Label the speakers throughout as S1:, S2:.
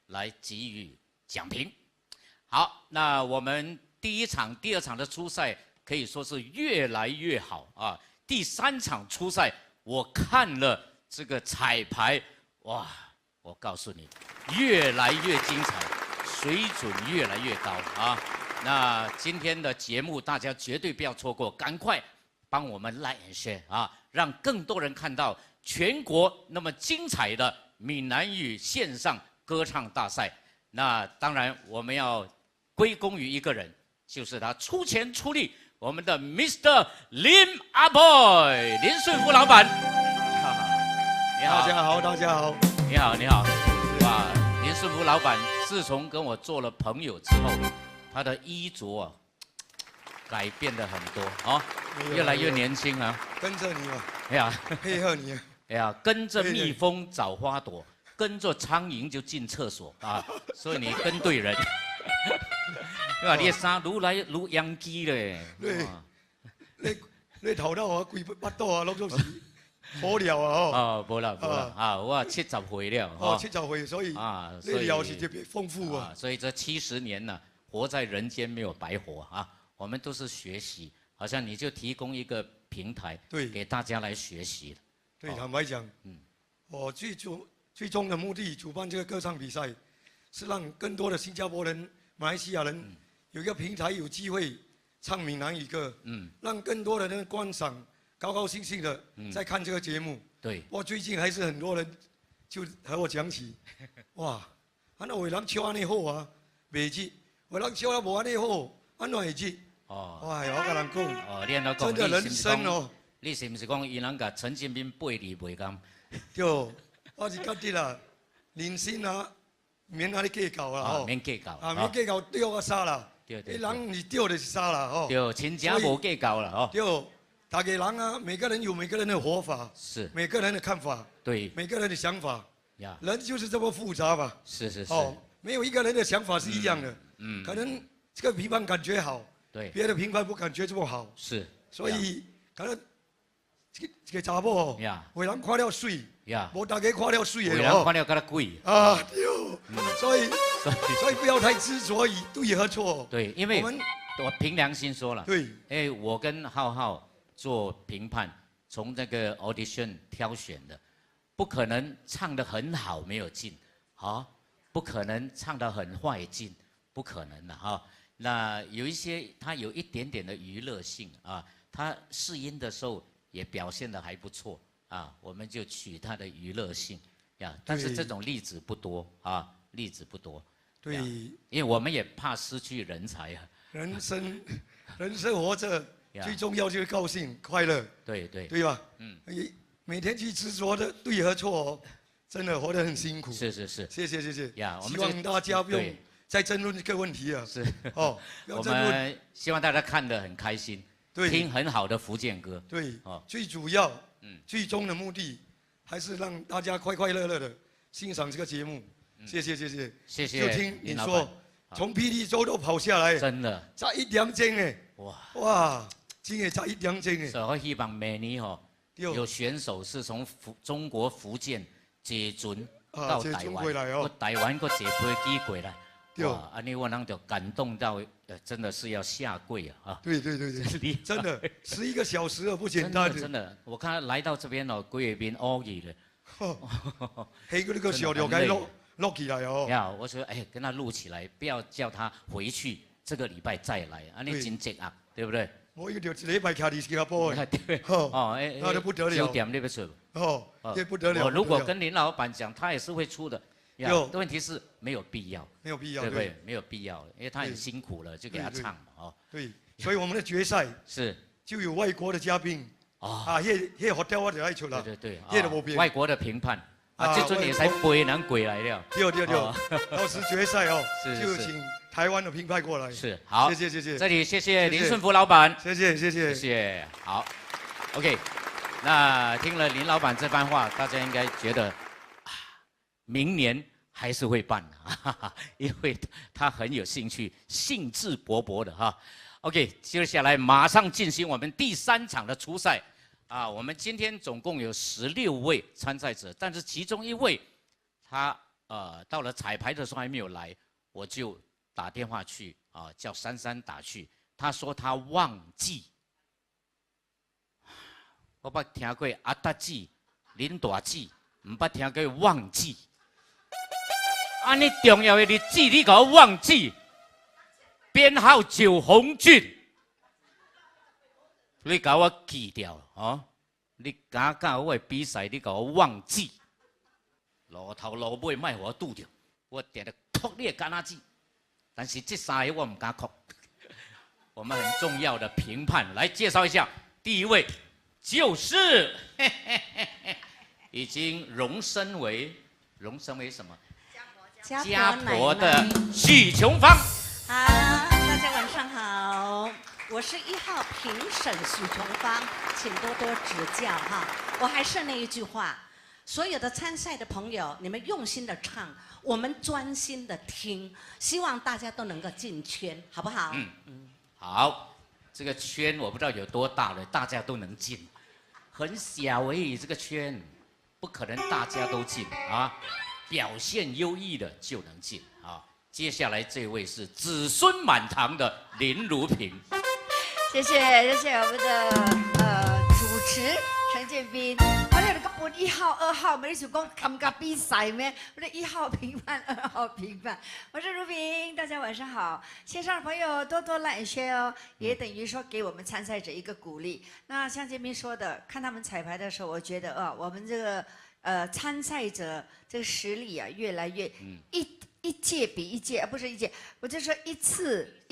S1: 来给予奖评。好，那我们第一场、第二场的初赛可以说是越来越好啊。第3场初赛，我看了这个彩排，哇，我告诉你，越来越精彩，水准越来越高啊。那今天的节目大家绝对不要错过，赶快帮我们 like and share 啊，让更多人看到全国那么精彩的闽南语线上歌唱大赛。那当然我们要归功于一个人，就是他出钱出力，我们的 Mr. 林阿 boy 林顺福老板。你好，
S2: 大家好，大家好。
S1: 你好，你好。哇，林顺福老板自从跟我做了朋友之后，他的衣着啊改变了很多啊，越来越年轻啊。
S2: 跟着你嘛。
S1: 哎呀，
S2: 配合你。
S1: 哎呀，跟着蜜蜂找花朵，跟着苍蝇就进厕所啊，所以你跟对人。对吧？你的衫愈来愈洋基咧。
S2: 你头脑啊，规巴肚啊，拢都是好料啊吼。
S1: 哦，无啦无啦啊，我70岁了。
S2: 哦，70岁，所以啊，你料是特别丰富啊。
S1: 所以这70年呢，活在人间没有白活啊。我们都是学习，好像你就提供一个平台，对，给大家来学习。
S2: 对，坦白讲，我最终的目的，主办这个歌唱比赛，是让更多的新加坡人、马来西亚人有一个平台，有机会唱闽南语歌，让更多的人观赏，高高兴兴的在看这个节目。
S1: 对，
S2: 我最近还是很多人就和我讲起，哇，那有人唱安尼好啊，袂记；有人唱啊无安尼好，安怎会记？哦，哇，我跟人讲，
S1: 哦，你安怎讲？
S2: 真的人生哦。
S1: 你是不是讲伊人甲陈建斌背离袂甘？
S2: 对，我是觉得啦，人生啊，免安尼计较啦吼。
S1: 免计较。
S2: 啊，免计较对啊啥啦。
S1: 对对。
S2: 人唔是对就是啥啦吼。
S1: 对，亲情无计较啦吼。
S2: 对，大家人啊，每个人有每个人的活法，
S1: 是。
S2: 每个人的看法，
S1: 对。
S2: 每个人的想法。
S1: 呀。
S2: 人就是这么复杂嘛。
S1: 是是是。
S2: 哦，没有一个人的想法是一样的。可能这个评判感觉好。
S1: 对。
S2: 别的评判不感觉这么好。
S1: 是。
S2: 所以可能。这个查某哦，为人看了水，无大家看了水的哦。为
S1: 人看了较贵。
S2: 啊，对，所以不要太执着于对和错。
S1: 对，因为我凭良心说了，
S2: 对，
S1: 哎，我跟浩浩做评判，从那个 audition 挑选的，不可能唱得很好没有进，啊，不可能唱得很坏进，不可能的哈。那有一些他有一点点的娱乐性啊，他试音的时候。也表现得还不错啊，我们就取它的娱乐性呀，但是这种例子不多啊，例子不多。
S2: 对，
S1: 因为我们也怕失去人才啊。
S2: 人生活着最重要就是高兴快乐。
S1: 对对。
S2: 对吧？每天去执着的对和错，真的活得很辛苦。
S1: 是是是。
S2: 谢谢。
S1: 呀，
S2: 希望大家不用再争论这个问题了。
S1: 是。
S2: 哦，
S1: 我们希望大家看得很开心。听很好的福建歌，
S2: 对，最主要，最终的目的还是让大家快快乐乐的欣赏这个节目。谢谢。就听你说，从霹雳州都跑下来，
S1: 真的，
S2: 差1点钟哎，哇，真的差1点钟哎。
S1: 所以我希望明年有选手是从中国福建坐船到台湾，台湾个坐飞机过来。哇，安尼我人就感动到，真的是要下跪啊！
S2: 对，真的11个小时不简单。
S1: 真的，我看他来到这边哦，规边乌去了。
S2: 黑个那个小鸟该录起来哦。
S1: 呀，我说哎，跟他录起来，不要叫他回去，这个礼拜再来，安尼真积压，对不对？
S2: 我一个就礼拜卡伫新加坡的。
S1: 对。
S2: 那就不得了。
S1: 9点那边出。
S2: 这不得了。
S1: 如果跟林老板讲，他也是会出的。问题是没有必要，
S2: 没有必要，
S1: 对不对？没有必要，因为他很辛苦了，就给他唱嘛，哦。
S2: 对，所以我们的决赛
S1: 是
S2: 就有外国的嘉宾啊，那好掉我就爱出了，
S1: 对，
S2: 外
S1: 国的评判啊，这阵也才飞人鬼来了。
S2: 对，到时决赛哦，就请台湾的评判过来。
S1: 是，好，
S2: 谢谢。
S1: 这里谢谢林顺福老板，
S2: 谢谢，
S1: 好 ，OK， 那听了林老板这番话，大家应该觉得。明年还是会办的，因为他很有兴趣，兴致勃勃的哈。OK， 接下来马上进行我们第3场的初赛啊。我们今天总共有16位参赛者，但是其中1位他到了彩排的时候还没有来，我就打电话去叫珊珊打去，他说他忘记。我捌听过阿达记、林大记，唔捌听过忘记。安尼重要的日子你给我忘记，编号9红俊，你给我记掉哦！你敢我的比赛，你给我忘记，路头路尾卖我拄着，我定得哭你的干仔子。但是这3个我唔敢哭。我们很重要的评判来介绍一下，第一位就是已经荣升为什么？家婆的许琼芳。
S3: 好，大家晚上好，我是1号评审许琼芳，请多多指教哈。我还是那一句话，所有的参赛的朋友，你们用心的唱，我们专心的听，希望大家都能够进圈，好不好？
S1: 好，这个圈我不知道有多大了，大家都能进，很小而已，这个圈不可能大家都进啊。表现优异的就能进啊！接下来这位是子孙满堂的林如萍，
S4: 谢谢我们的主持陈建斌。我哋个本1号、2号，没就讲感觉比赛咩？我哋1号评判，2号评判。我是如萍，大家晚上好。线上的朋友多多来学哦，也等于说给我们参赛者一个鼓励。那像建斌说的，看他们彩排的时候，我觉得我们这个。参赛者这个实力啊，越来越一届比一届，不是一届，我就说一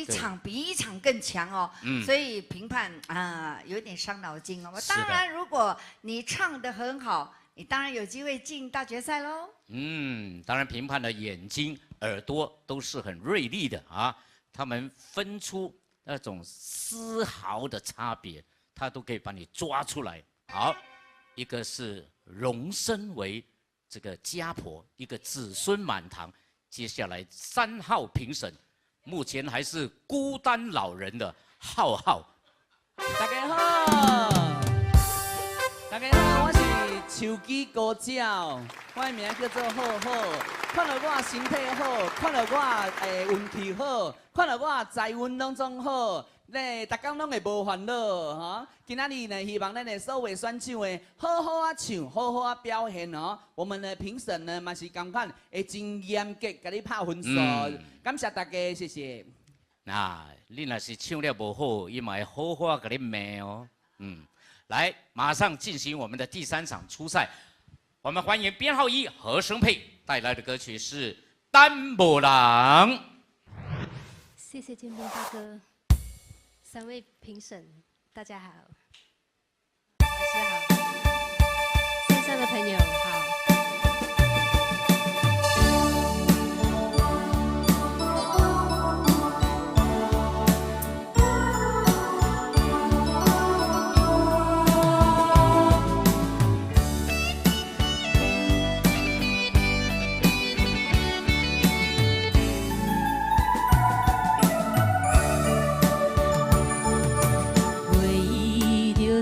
S4: 场比一场更强哦。所以评判有点伤脑筋哦。当然，如果你唱得很好，你当然有机会进大决赛喽。
S1: 当然评判的眼睛、耳朵都是很锐利的啊，他们分出那种丝毫的差别，他都可以把你抓出来。好，一个是荣升为这个家婆，一个子孙满堂。接下来3号评审，目前还是孤单老人的浩浩。
S5: 大家好，大家好，我是手机高脚，我的名叫做浩浩。看到我身体好，看到我运气好，看到我财运拢总好。咧，逐工拢会无烦恼，吼！今仔日呢，希望咱的所有选手的好好啊唱，好好啊表现哦。我们的评审呢，嘛是同款，会真严格，给你拍分数。感谢大家，谢谢。
S1: 你若是唱了无好，伊嘛会好好啊给你骂哦。来，马上进行我们的第3场初赛。我们欢迎编号1何生佩带来的歌曲是《单母郎》。
S6: 谢谢建斌大哥。3位评审，大家好，老师好，线上的朋友好。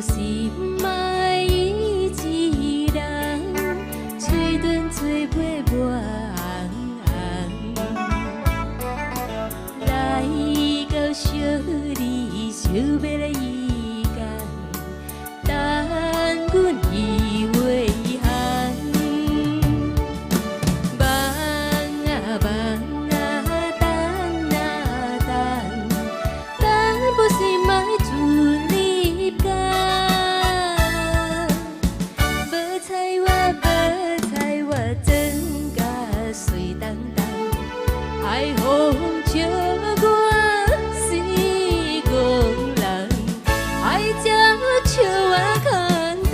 S6: 心爱一人，嘴唇做袂满来到小你想要来伊间，等阮伊回航。梦啊梦啊，等啊等，等不心爱准你间。爱风笑我是憨人，爱只笑我简单。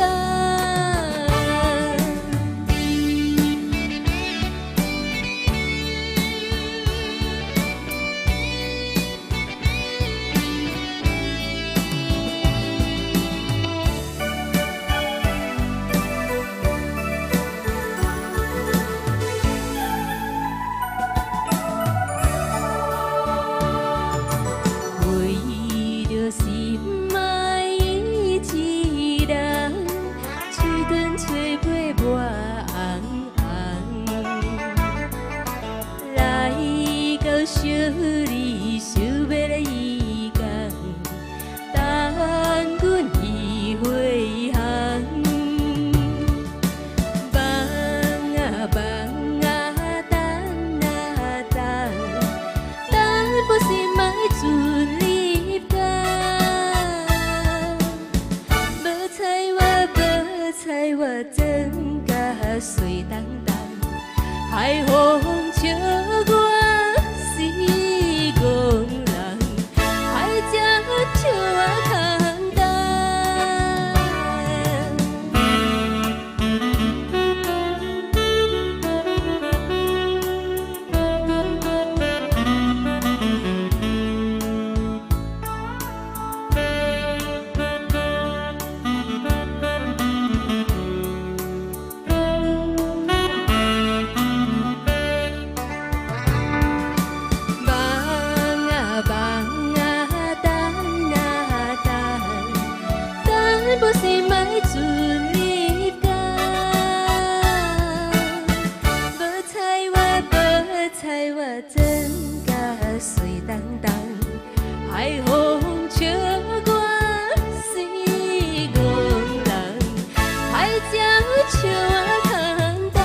S6: 彩我真甲水当当，海风笑我水戆人，海鸟笑我空荡。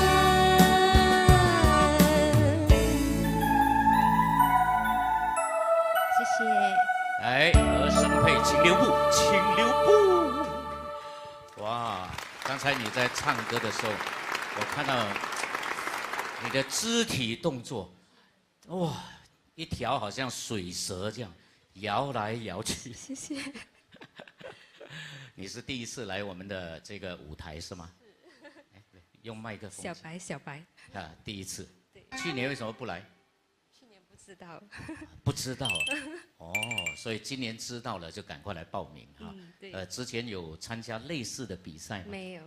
S6: 谢谢。
S1: 来，和声配请留步，请留步。哇，刚才你在唱歌的时候，我看到你的肢体动作，哇，一条好像水蛇这样摇来摇去。
S6: 谢谢。
S1: 你是第一次来我们的这个舞台是吗？用麦克风。
S6: 小白，小白。
S1: 啊，第一次。去年为什么不来？
S6: 去年不知道。
S1: 不知道啊。哦，所以今年知道了就赶快来报名哈。
S6: 对。
S1: 之前有参加类似的比赛吗？
S6: 没有。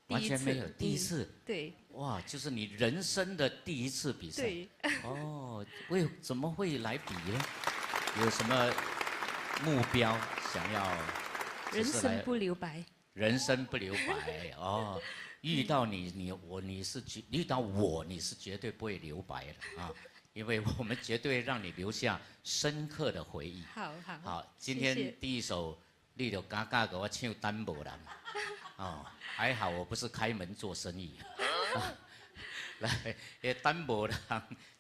S1: 完全没有，第一次。
S6: 对。
S1: 哇，就是你人生的第一次比赛。
S6: 对。
S1: 哦，怎么会来比呢？有什么目标想要？
S6: 人生不留白。
S1: 人生不留白哦，遇到你遇到我你是绝对不会留白的啊，因为我们绝对让你留下深刻的回忆。好，今天第一首你就尴尬给我唱《单薄人》哦，还好我不是开门做生意。来，单薄人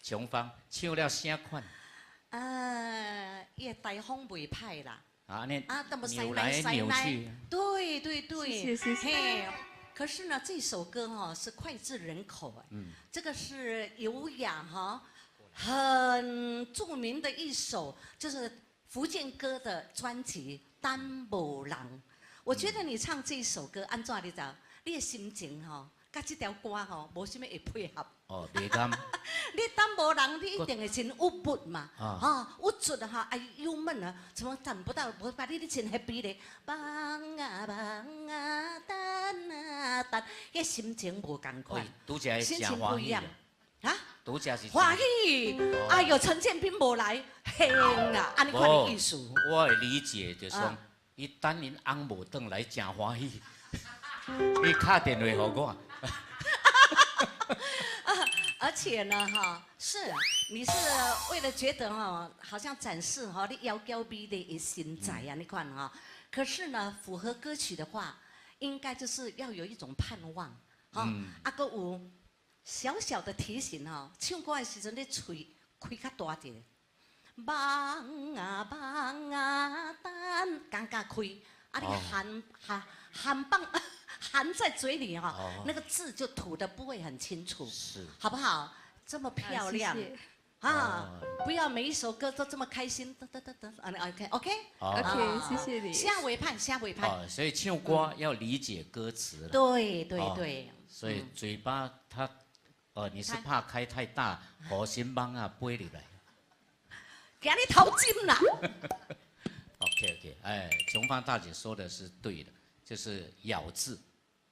S1: 琼芳唱了啥款？
S3: 伊台风袂歹啦。
S1: 那扭来扭去。
S3: 对对对。
S6: 谢谢。
S3: 可是呢，这首歌哈是脍炙人口这个是优雅哈，很著名的一首，就是福建歌的专辑《单薄人》。我觉得你唱这首歌，按照你讲，你的心情哈，甲这条歌哈，无什么会配合。
S1: 哦，袂甘。
S3: 你单薄人，你一定会真郁闷嘛，郁卒啊哈，忧闷啊，怎么等不到？我把你的真 happy 咧，放啊放啊，等啊等，迄心情无共款，
S1: 心情不一样
S3: 啊。
S1: 拄则是
S3: 欢喜，哎呦，陈建斌无来，嘿啊，安尼款的意思。
S1: 我的理解就是讲，伊等恁翁无转来，真欢喜，伊打电话给我。
S3: 而且呢，你是为了觉得好像展示你妖娇美的身材你看可是呢，符合歌曲的话，应该就是要有一种盼望还有小小的提醒唱歌的时阵，你嘴开较大一点，放啊放啊等，刚刚开，你含放。含在嘴里那个字就吐得不会很清楚，好不好？这么漂亮不要每一首歌都这么开心。
S6: OK， 谢谢你。
S3: 下尾判。
S1: 所以唱歌要理解歌词。
S3: 对。
S1: 所以嘴巴你是怕开太大，好心帮飞入来。
S3: 给你头金啦。
S1: OK， 琼芳大姐说的是对的。就是咬字，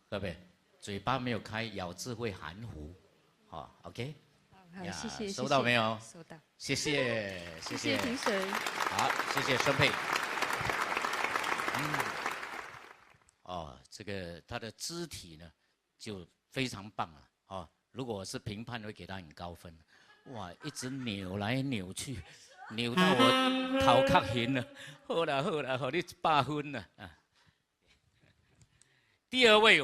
S1: 对不对？嘴巴没有开，咬字会含糊。好 ，OK。
S6: 好，谢谢。
S1: 收到没有？
S6: 收到。
S1: 谢谢
S6: 评审。
S1: 好，谢谢声配。这个他的肢体呢，就非常棒了。如果我是评判，会给他很高分。哇，一直扭来扭去，扭到我头壳晕了。好啦，给你100分了第二位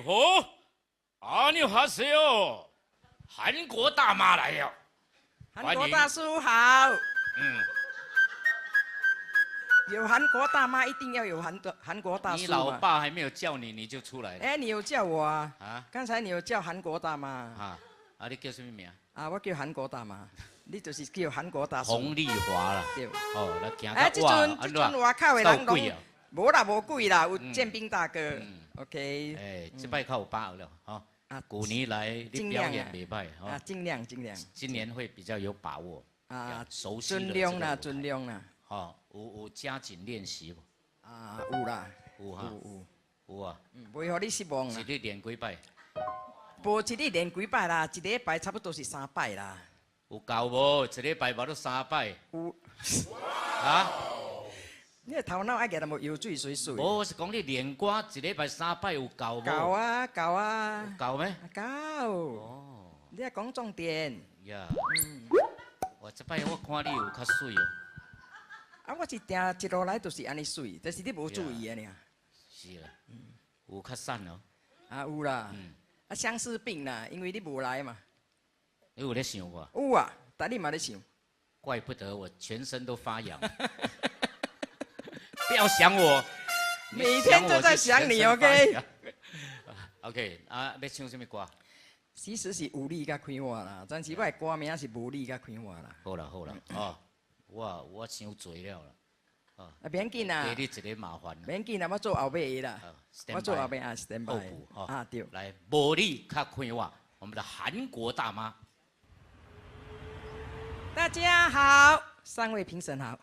S1: 阿牛哈塞哟，韩国大妈来了，
S7: 韩国大叔好。有韩国大妈，一定要有韩国大叔。
S1: 你老爸还没有叫你，你就出来了。
S7: 你有叫我啊？刚才你有叫韩国大妈。
S1: 你叫什么名？
S7: 我叫韩国大妈，你就是叫韩国大叔。
S1: 洪丽华啦。
S7: 对。
S1: 那行
S7: 这阵外口的人讲，无啦，无贵啦，有建斌大哥。OK，
S1: 这摆较有把握了古尼来你表演袂歹
S7: 尽量。
S1: 今年会比较有把握熟悉
S7: 尽量啦。
S1: 有加紧练习不？
S7: 有啦，
S1: 有啊。
S7: 袂互你失望啦。
S1: 一日练几摆？
S7: 无一日练几摆啦，一礼拜差不多是3摆啦。
S1: 有够无？一礼拜无都3摆？
S7: 有。你的头脑爱个淡薄油水水水。
S1: 我是讲你练歌一礼拜3摆有够无？
S7: 够啊。
S1: 够咩？
S7: 够。你要讲重点。
S1: 哇，这摆我看你有较水哦。
S7: 啊，我是定一路来都是安尼水，但是你无注意啊尔。
S1: 是啊，有较瘦哦。
S7: 啊有啦，啊相思病啦，因为你无来嘛。
S1: 你有咧想我？
S7: 有啊，但你嘛咧想。
S1: 怪不得我全身都发痒。不要想我，
S7: 每天都在想你 ，OK？
S1: OK 啊，要唱什么歌？
S7: 其实是有你甲开我啦，但是我的歌名是无你甲开我啦。
S1: 好啦好啦，哦，我伤醉了啦。
S7: 啊，免紧啦，
S1: 给你一个麻烦。
S7: 免紧啦，我做后尾的啦。我做后尾啊 ，stand by。啊对。
S1: 来，无你较开我，我们的韩国大妈。
S7: 大家好，3位评审好。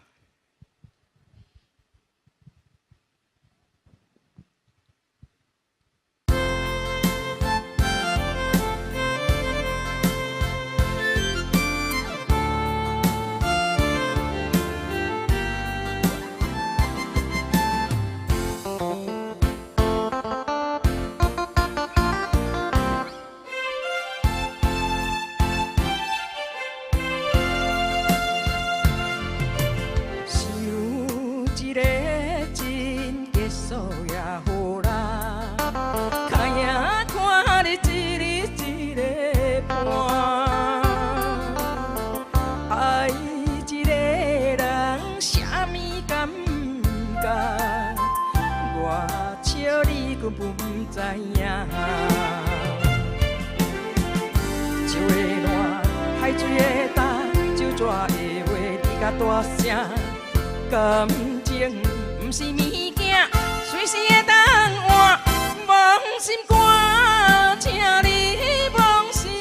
S7: 大声，感情不是物件，随时会当换。忘心肝，请你忘心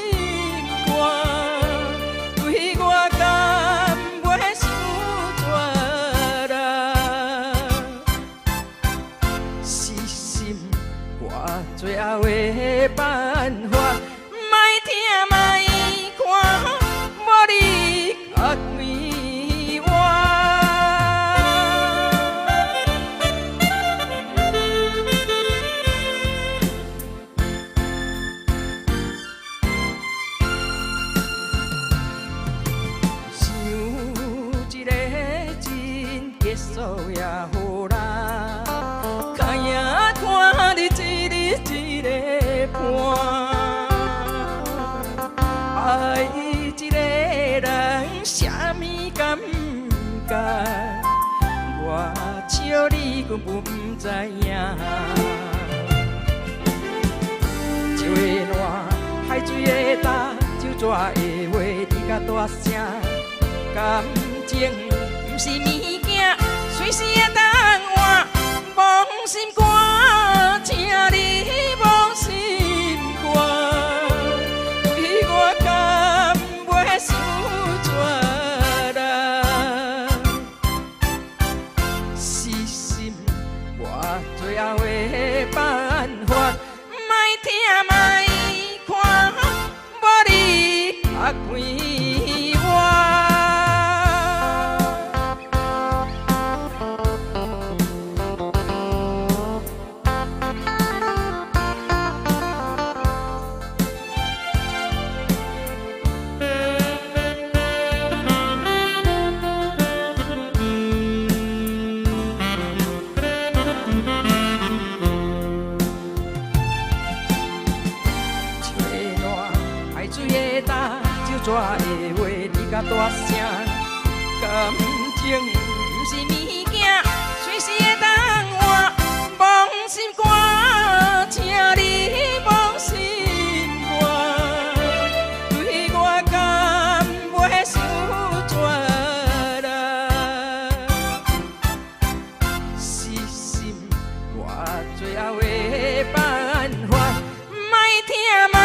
S7: 肝，对我敢袂伤绝啦。死心，我最后的办法，莫听莫看，无你较贵。我笑你根本不知影，酒会烂，海水会干，酒蛇会话你甲大声，感情不是物件，随时会当换。忘心肝，请你忘心肝，对我敢袂伤绝。最后的办法，莫听莫看，无你较快活。蛇的话你甲大声，感情不是物件，随时会当换。忘心肝，请你忘心肝，对我敢袂伤绝啦。死心，我最后的办法，莫听莫看。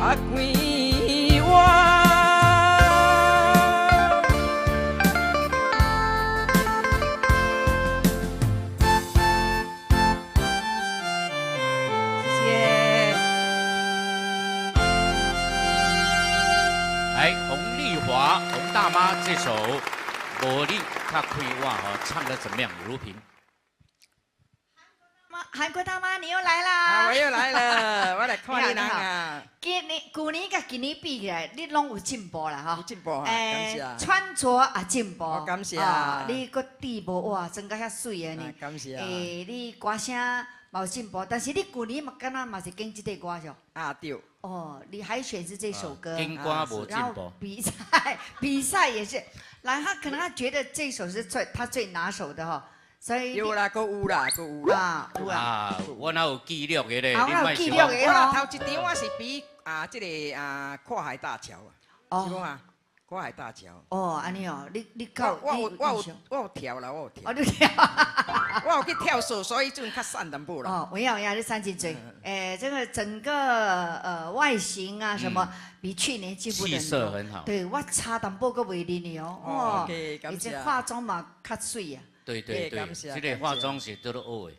S7: 较快活。谢谢。
S1: 来，洪丽华、洪大妈这首《无你较开我》哈，唱得怎么样？如萍。
S4: 韩国大妈，你又来
S7: 啊，
S4: 啦！
S7: 我又来了，我来看你人啊，
S4: 去年跟今年比起来，你拢有进步啦哈。
S7: 有进步啊，感谢。
S4: 穿着也进步。
S7: 感谢。
S4: 你个底无哇，装甲遐水的呢。
S7: 感谢。
S4: 你歌声嘛有进步，但是你去年嘛敢若嘛是跟这个歌是？
S7: 啊对。
S4: 哦，你海选是这首歌。
S1: 跟歌无进步。
S4: 比赛也是，然后他可能他觉得这首是他最拿手的哈。所以
S7: 有啦，有啦。
S1: 啊，我哪有记录的咧？
S4: 我有记录的
S7: 我头一场我是比这个跨海大桥啊，是讲啊，跨海大桥。
S4: 哦，安尼哦，你靠，
S7: 我有跳啦，我有跳。
S4: 哦，你跳。
S7: 我有去跳绳，所以阵较瘦淡薄啦。
S4: 哦，我要你三斤嘴。这个整个外形啊什么，比去年进步很多。
S1: 气色很好。
S4: 对，我差淡薄个袂认你哦。
S7: 哦，
S4: 而且化妆嘛较水啊。
S1: 对，这个化妆是都学的。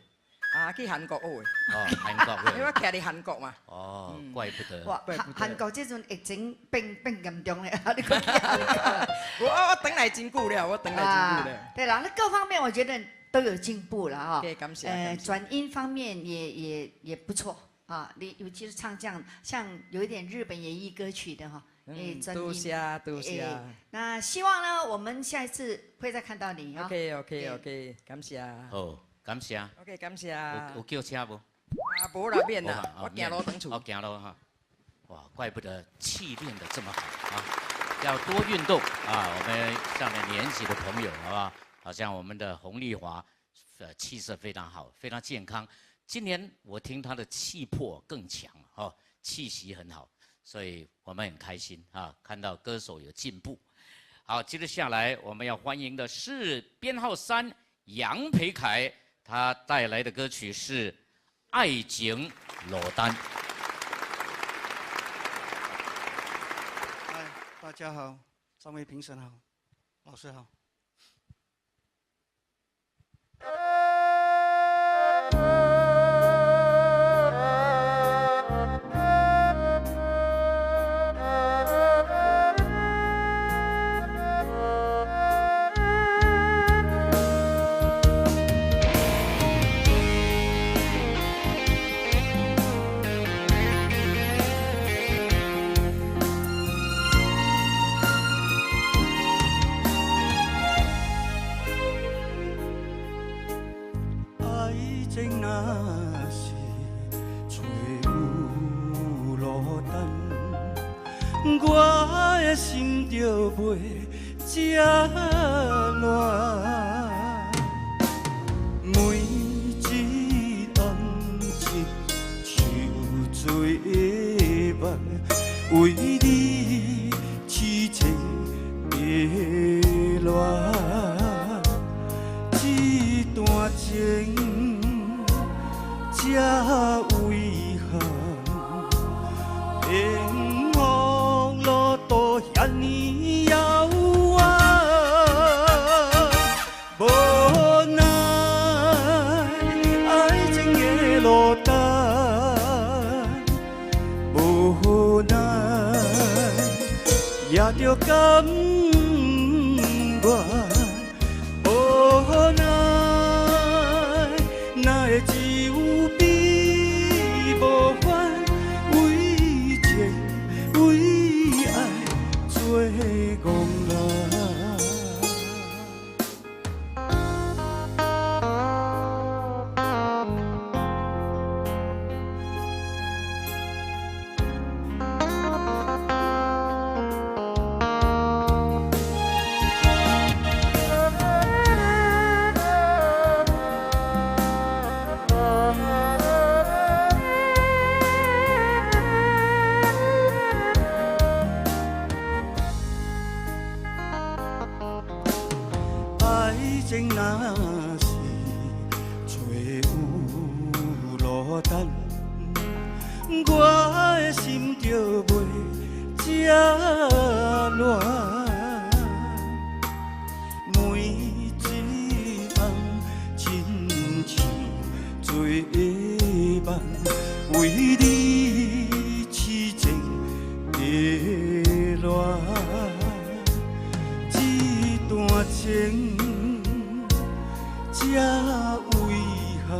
S7: 啊，去韩国学的。
S1: 哦，韩国的。
S7: 因为我徛伫韩国嘛。
S1: 哦，怪不得。
S4: 哇，韩国这阵疫情变严重咧，你讲去韩国。
S7: 我等来真久了，我等来真久了。
S4: 对了，那各方面我觉得都有进步了哈。
S7: 感谢。
S4: 转音方面也不错啊，你尤其是唱这样像有一点日本演艺歌曲的哈。
S7: 多谢。
S4: 那希望呢，我们下一次会再看到你啊。
S7: OK，感谢。
S1: 好，感谢。
S7: OK，感谢。
S1: 有叫车无？
S7: 啊，无啦，免啦，我行路等厝。
S1: 我行路哈。哇，怪不得气练得这么好啊！要多运动啊！我们上了年纪的朋友，好不好？好像我们的洪丽华，气色非常好，非常健康。今年我听她的气魄更强哦，气息很好。所以我们很开心啊，看到歌手有进步。好，接着下来我们要欢迎的是编号3杨培凯，他带来的歌曲是《爱情落单》。
S8: 嗨，大家好，三位评审好，老师好。我的心就袂这乱，每一暗一像水漫，为你痴情迷乱，这段情这遗憾。遐尼遥远，无奈爱情的落单，无奈也着甘愿，无奈哪会只有悲无欢，为情为爱。做戆人。情若是吹有落单，我的心就袂这乱。每一暗亲像做梦，为你痴情迷乱，这段情。这遗憾，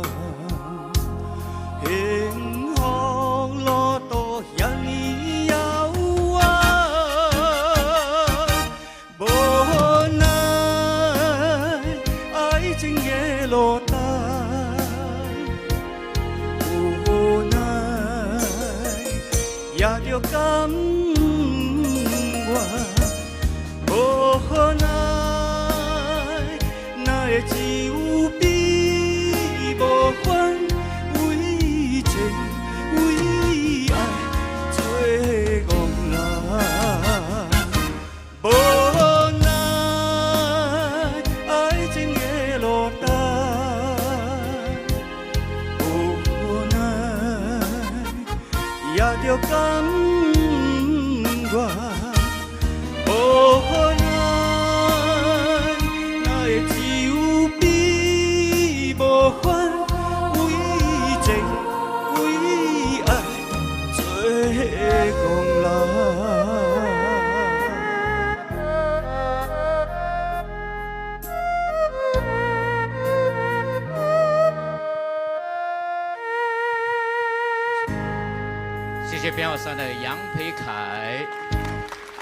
S1: 谢编号3的杨培凯。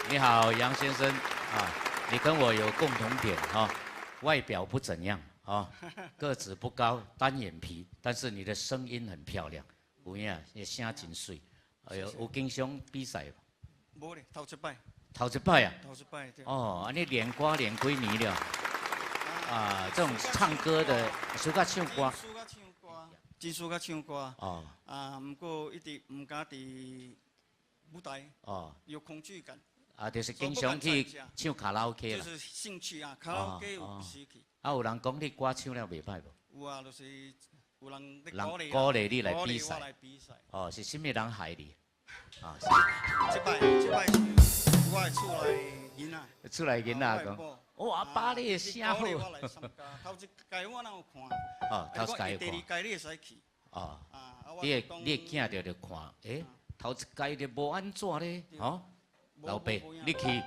S1: 你好，杨先生啊，你跟我有共同点啊，外表不怎样啊，个子不高，单眼皮，但是你的声音很漂亮，有影，也声真水。哎呦，有经常比赛吗？
S8: 无咧，头一摆。
S1: 头一摆啊？
S8: 头一摆对。
S1: 哦，你练歌练几年了？啊，这种唱歌的，喜欢唱歌。
S8: 真输甲唱歌。
S1: 哦。
S8: 啊，不过一直唔敢伫舞台。哦。有恐惧感。
S1: 啊，就是经常去唱卡拉 OK 啦。
S8: 就是兴趣啊，卡拉 OK 有时去。
S1: 啊，有人讲你歌唱了袂歹无？
S8: 有啊，就是有人
S1: 鼓励你来比赛。哦，是什么人害你？啊，
S8: 这摆是我的厝内囡仔。
S1: 厝内囡仔讲，哇，爸你的声好。
S8: 我来参加，头一届我哪有看？
S1: 哦，头一届有看。
S8: 第二届你会使去。
S1: 哦。你的囝着看，诶，头一届就无安怎咧？哦，老爸，你去，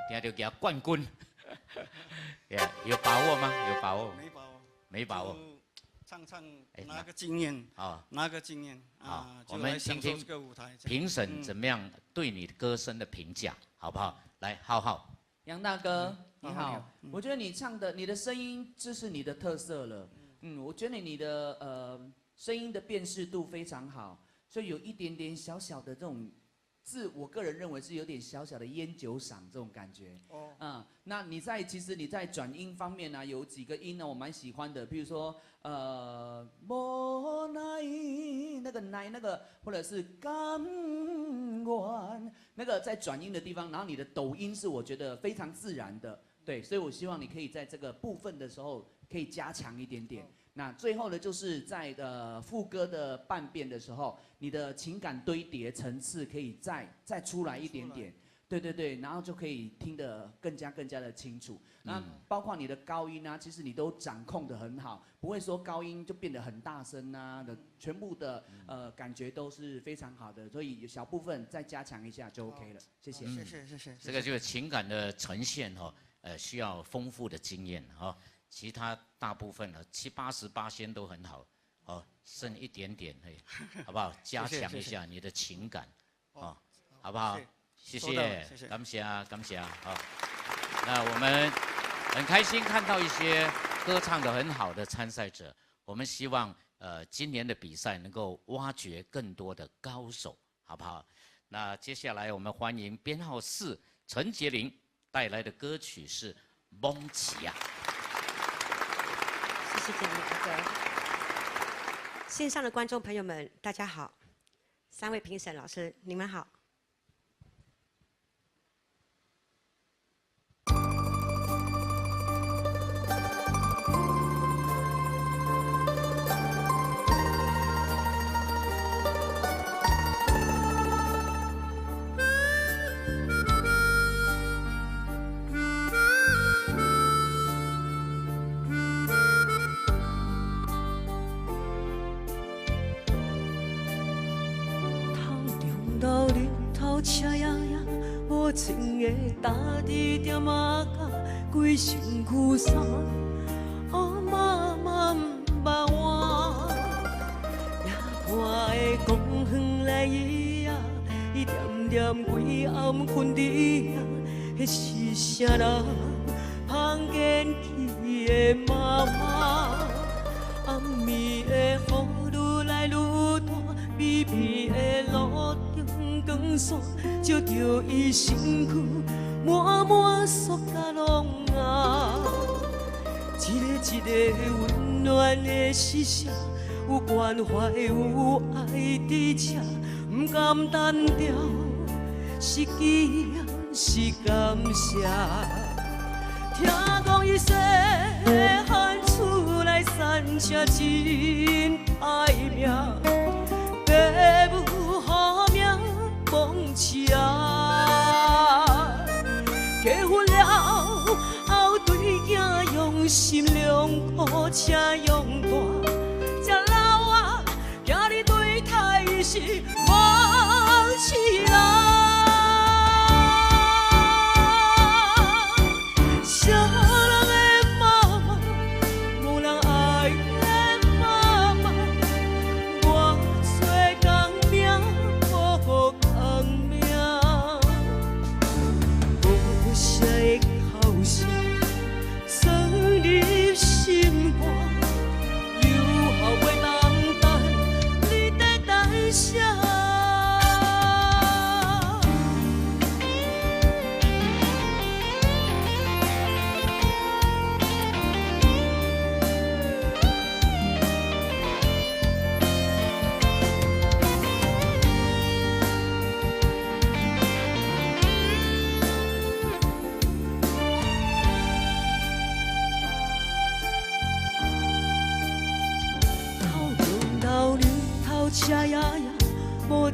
S1: 定着拿冠军。有把握吗？有把握？
S8: 没把握。
S1: 没把握。
S8: 唱拿个经验啊，拿个经验啊，
S1: 我们听听评审怎么样对你的歌声的评价，好不好？来，浩浩，
S5: 杨大哥你好，我觉得你唱的，你的声音这是你的特色了。我觉得你的声音的辨识度非常好，所以有一点点小小的这种。我个人认为是有点小小的烟酒嗓这种感觉。那其实你在转音方面呢，有几个音呢，我蛮喜欢的，比如说无奈那个奈那个，或者是甘愿那个在转音的地方，然后你的抖音是我觉得非常自然的，对，所以我希望你可以在这个部分的时候可以加强一点点。那最后呢，就是在副歌的半遍的时候，你的情感堆叠层次可以再出来一点点，对，然后就可以听得更加的清楚。那包括你的高音啊，其实你都掌控得很好，不会说高音就变得很大声啊的，全部的感觉都是非常好的，所以有小部分再加强一下就 OK 了。谢谢。
S1: 这个就是情感的呈现哦，需要丰富的经验哈。其他大部分呢，70-80%都很好，哦，剩一点点，好不好？加强一下你的情感，哦，好不好？谢谢，感谢，好。那我们很开心看到一些歌唱得很好的参赛者，我们希望今年的比赛能够挖掘更多的高手，好不好？那接下来我们欢迎编号4陈洁玲带来的歌曲是《蒙奇亚》。
S9: 谢谢你哥哥。线上的观众朋友们，大家好；3位评审老师，你们好。车呀呀，无情的打伫点啊甲规身躯散，哦妈妈毋捌我，夜半的公园来伊啊，伊点点规暗困伫啊，迄是啥人芳见去的妈妈，暗暝的雨愈来愈大，微微的路。光线照着伊身躯，满满塑胶笼啊！一个温暖的视线，有关怀有爱伫这，不甘单调，是纪念是感谢。听讲伊细汉厝内三车真歹命，爸母好命。蒙奇啊，结婚了后对囝用心良苦，请用大，这老啊，今日对太是蒙奇啊。啥人的妈妈，无人爱的妈妈，我做工命无顾。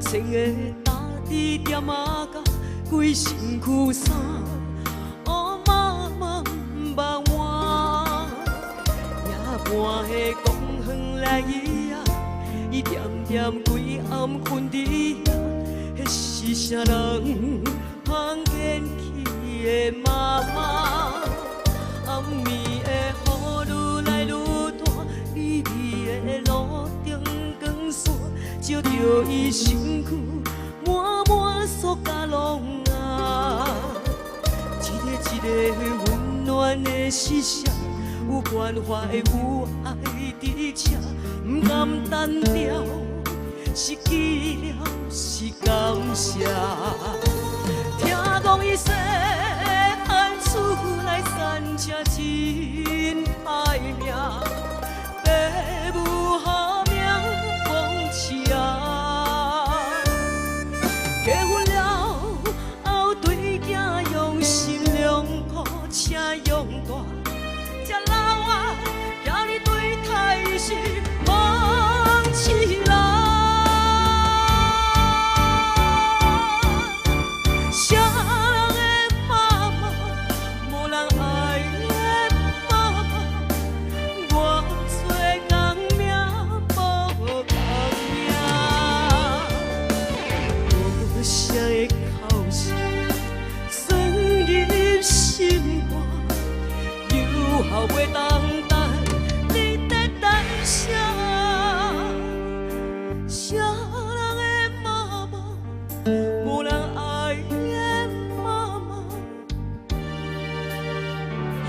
S9: 情的打滴点啊，甲规身躯衫，哦妈妈不捌换，夜半的公园来伊啊，伊点点规暗困伫遐，迄是啥人放见去的妈妈？暗暝的雨愈来愈大，微微的路灯光线，照着伊身躯满满塑胶笼啊。一个温暖的视线，有关怀有爱伫遮，不甘单调，是记了是感谢。听讲伊细汉厝来山车真歹命，爸母好名讲车。结婚了后，对囝用心良苦，请用大，才老啊，叫你对太是放弃啦。啥人的妈妈，无人爱的妈妈，我做工命无工命，无声的哭声钻入心肝，有效袂当等，你在等啥？啥人的妈妈，无人爱的妈妈，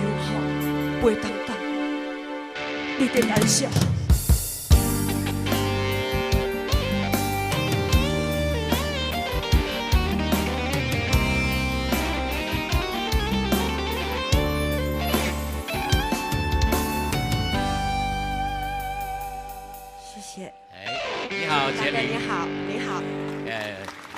S9: 有效袂当等，你在等啥？
S3: 谢谢。
S1: 哎，你好，杰明。
S3: 你好，你好。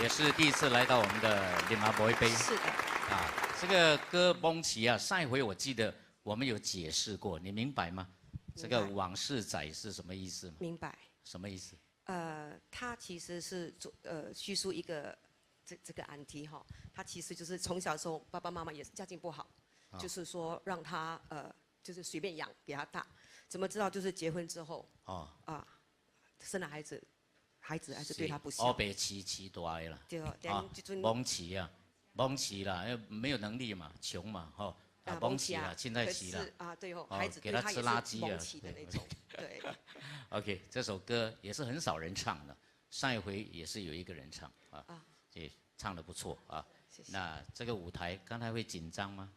S1: 也是第一次来到我们的林麻博一杯。
S3: 是的。
S1: 啊，这个歌蒙奇啊，上一回我记得我们有解释过，你明白吗？这个往事仔是什么意思吗？
S10: 明白。
S1: 什么意思？
S10: 他其实是叙述一个这个案例哈，他其实就是从小时候爸爸妈妈也是家境不好，就是说让他就是随便养给他大，怎么知道就是结婚之后生了孩子还是对他不孝。
S1: 哦，被饲大的啦。
S10: 对，
S1: 蒙奇啊，蒙奇啦，因为没有能力嘛，穷嘛，哈。蒙奇啊，现在起了
S10: 啊，对哦，孩子
S1: 给他吃垃圾啊，
S10: 的那种，对。
S1: OK， 这首歌也是很少人唱的，上一回也是有一个人唱啊，也唱得不错啊。
S10: 谢谢。
S1: 那这个舞台刚才会紧张吗？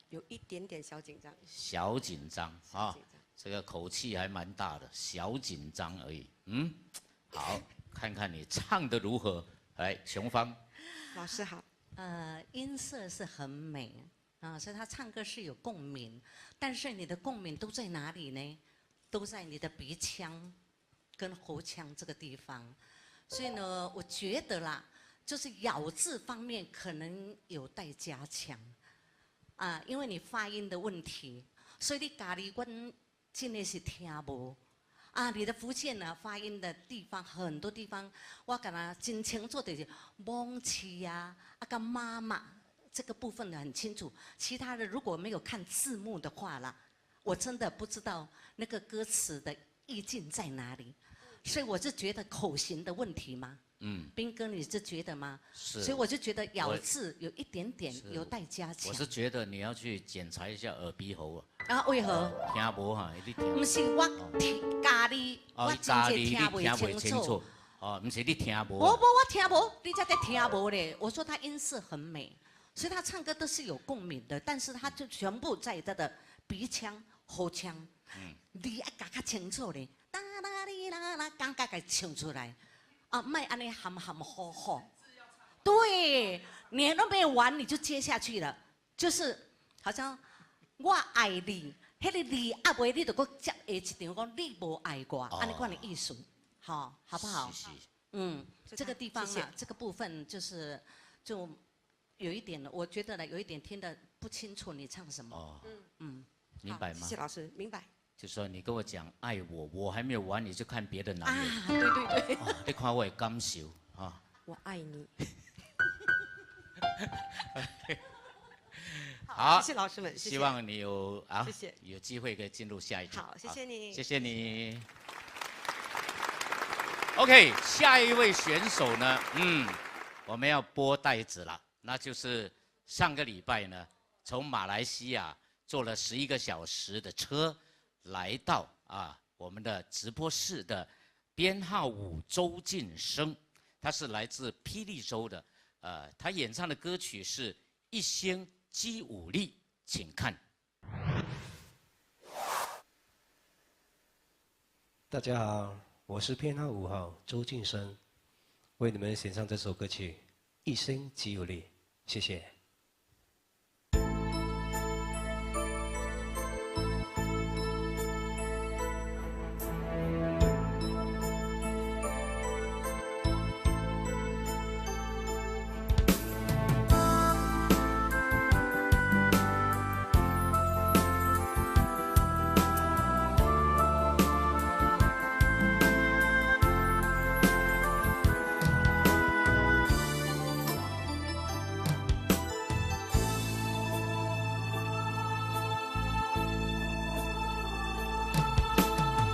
S10: 有一点点小紧张。
S1: 小紧张啊，这个口气还蛮大的，小紧张而已。嗯，好，看看你唱得如何。来，雄芳。
S10: 老师好。
S3: 音色是很美。所以他唱歌是有共鸣，但是你的共鸣都在哪里呢？都在你的鼻腔跟喉腔这个地方。所以呢，我觉得啦，就是咬字方面可能有待加强。因为你发音的问题，所以你家里我真的是听无。你的福建呢，发音的地方很多地方，我感觉真清楚的是蒙奇呀，跟妈妈。这个部分呢很清楚，其他的如果没有看字幕的话啦，我真的不知道那个歌词的意境在哪里，所以我是觉得口型的问题吗？斌哥你是觉得吗？
S1: 是。
S3: 所以我就觉得咬字有一点点有待加强。
S1: 我是觉得你要去检查一下耳鼻喉
S3: 为何？
S1: 听无哈，你听。
S3: 不是我家里，我真正听不清楚。
S1: 不是你听无。
S3: 我听无，你才在听无嘞。我说他音色很美。所以他唱歌都是有共鸣的，但是他就全部在他的鼻腔、喉腔，你要讲较清楚嘞，哒啦哩啦啦，刚刚给唱出来，卖安尼含含糊糊，对，你都没有完你就接下去了，就是好像我爱你，迄个你阿袂你就搁接下一场讲你无爱我，安尼款的意思，好不好？这个地方啊，这个部分就是就。有一点，我觉得呢，有一点听得不清楚你唱什么。
S1: 明白吗？
S10: 谢谢老师，明白。
S1: 就说你跟我讲爱我，我还没有完你就看别的男人。
S3: 对。
S1: 你看我的感受，啊，
S10: 我爱你。
S1: 好，
S10: 谢谢老师们，谢谢
S1: 希望你有
S10: 谢谢
S1: 有机会可以进入下一场。
S10: 好，谢谢你，
S1: 谢谢你。OK， 下一位选手呢，我们要拨带子了，那就是上个礼拜呢，从马来西亚坐了11个小时的车，来到我们的直播室的编号5周晋生，他是来自霹雳州的，他演唱的歌曲是《一星击武力》，请看。
S11: 大家好，我是编号5号周晋生，为你们献上这首歌曲《一生击武力》，谢谢。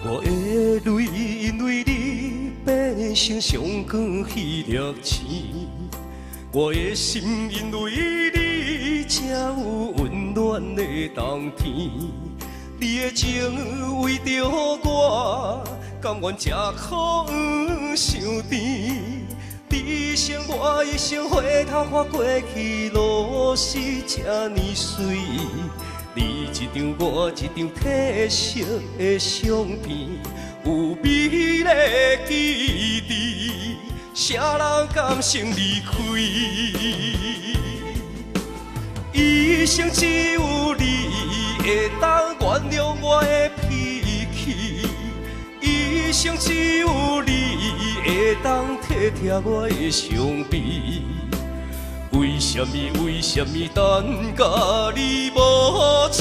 S11: 我的泪因为你变成上光迄粒星，我的心因为你才有温暖的冬天。你的情为着我，甘愿吃苦受甜。你生我一生回头看过去路是这呢水。你一张我一张褪色的相片，有美丽记忆，啥人甘心离开？一生只有你会当原谅我的脾气，一生只有你会当体贴我的伤悲。为什么等甲你无喘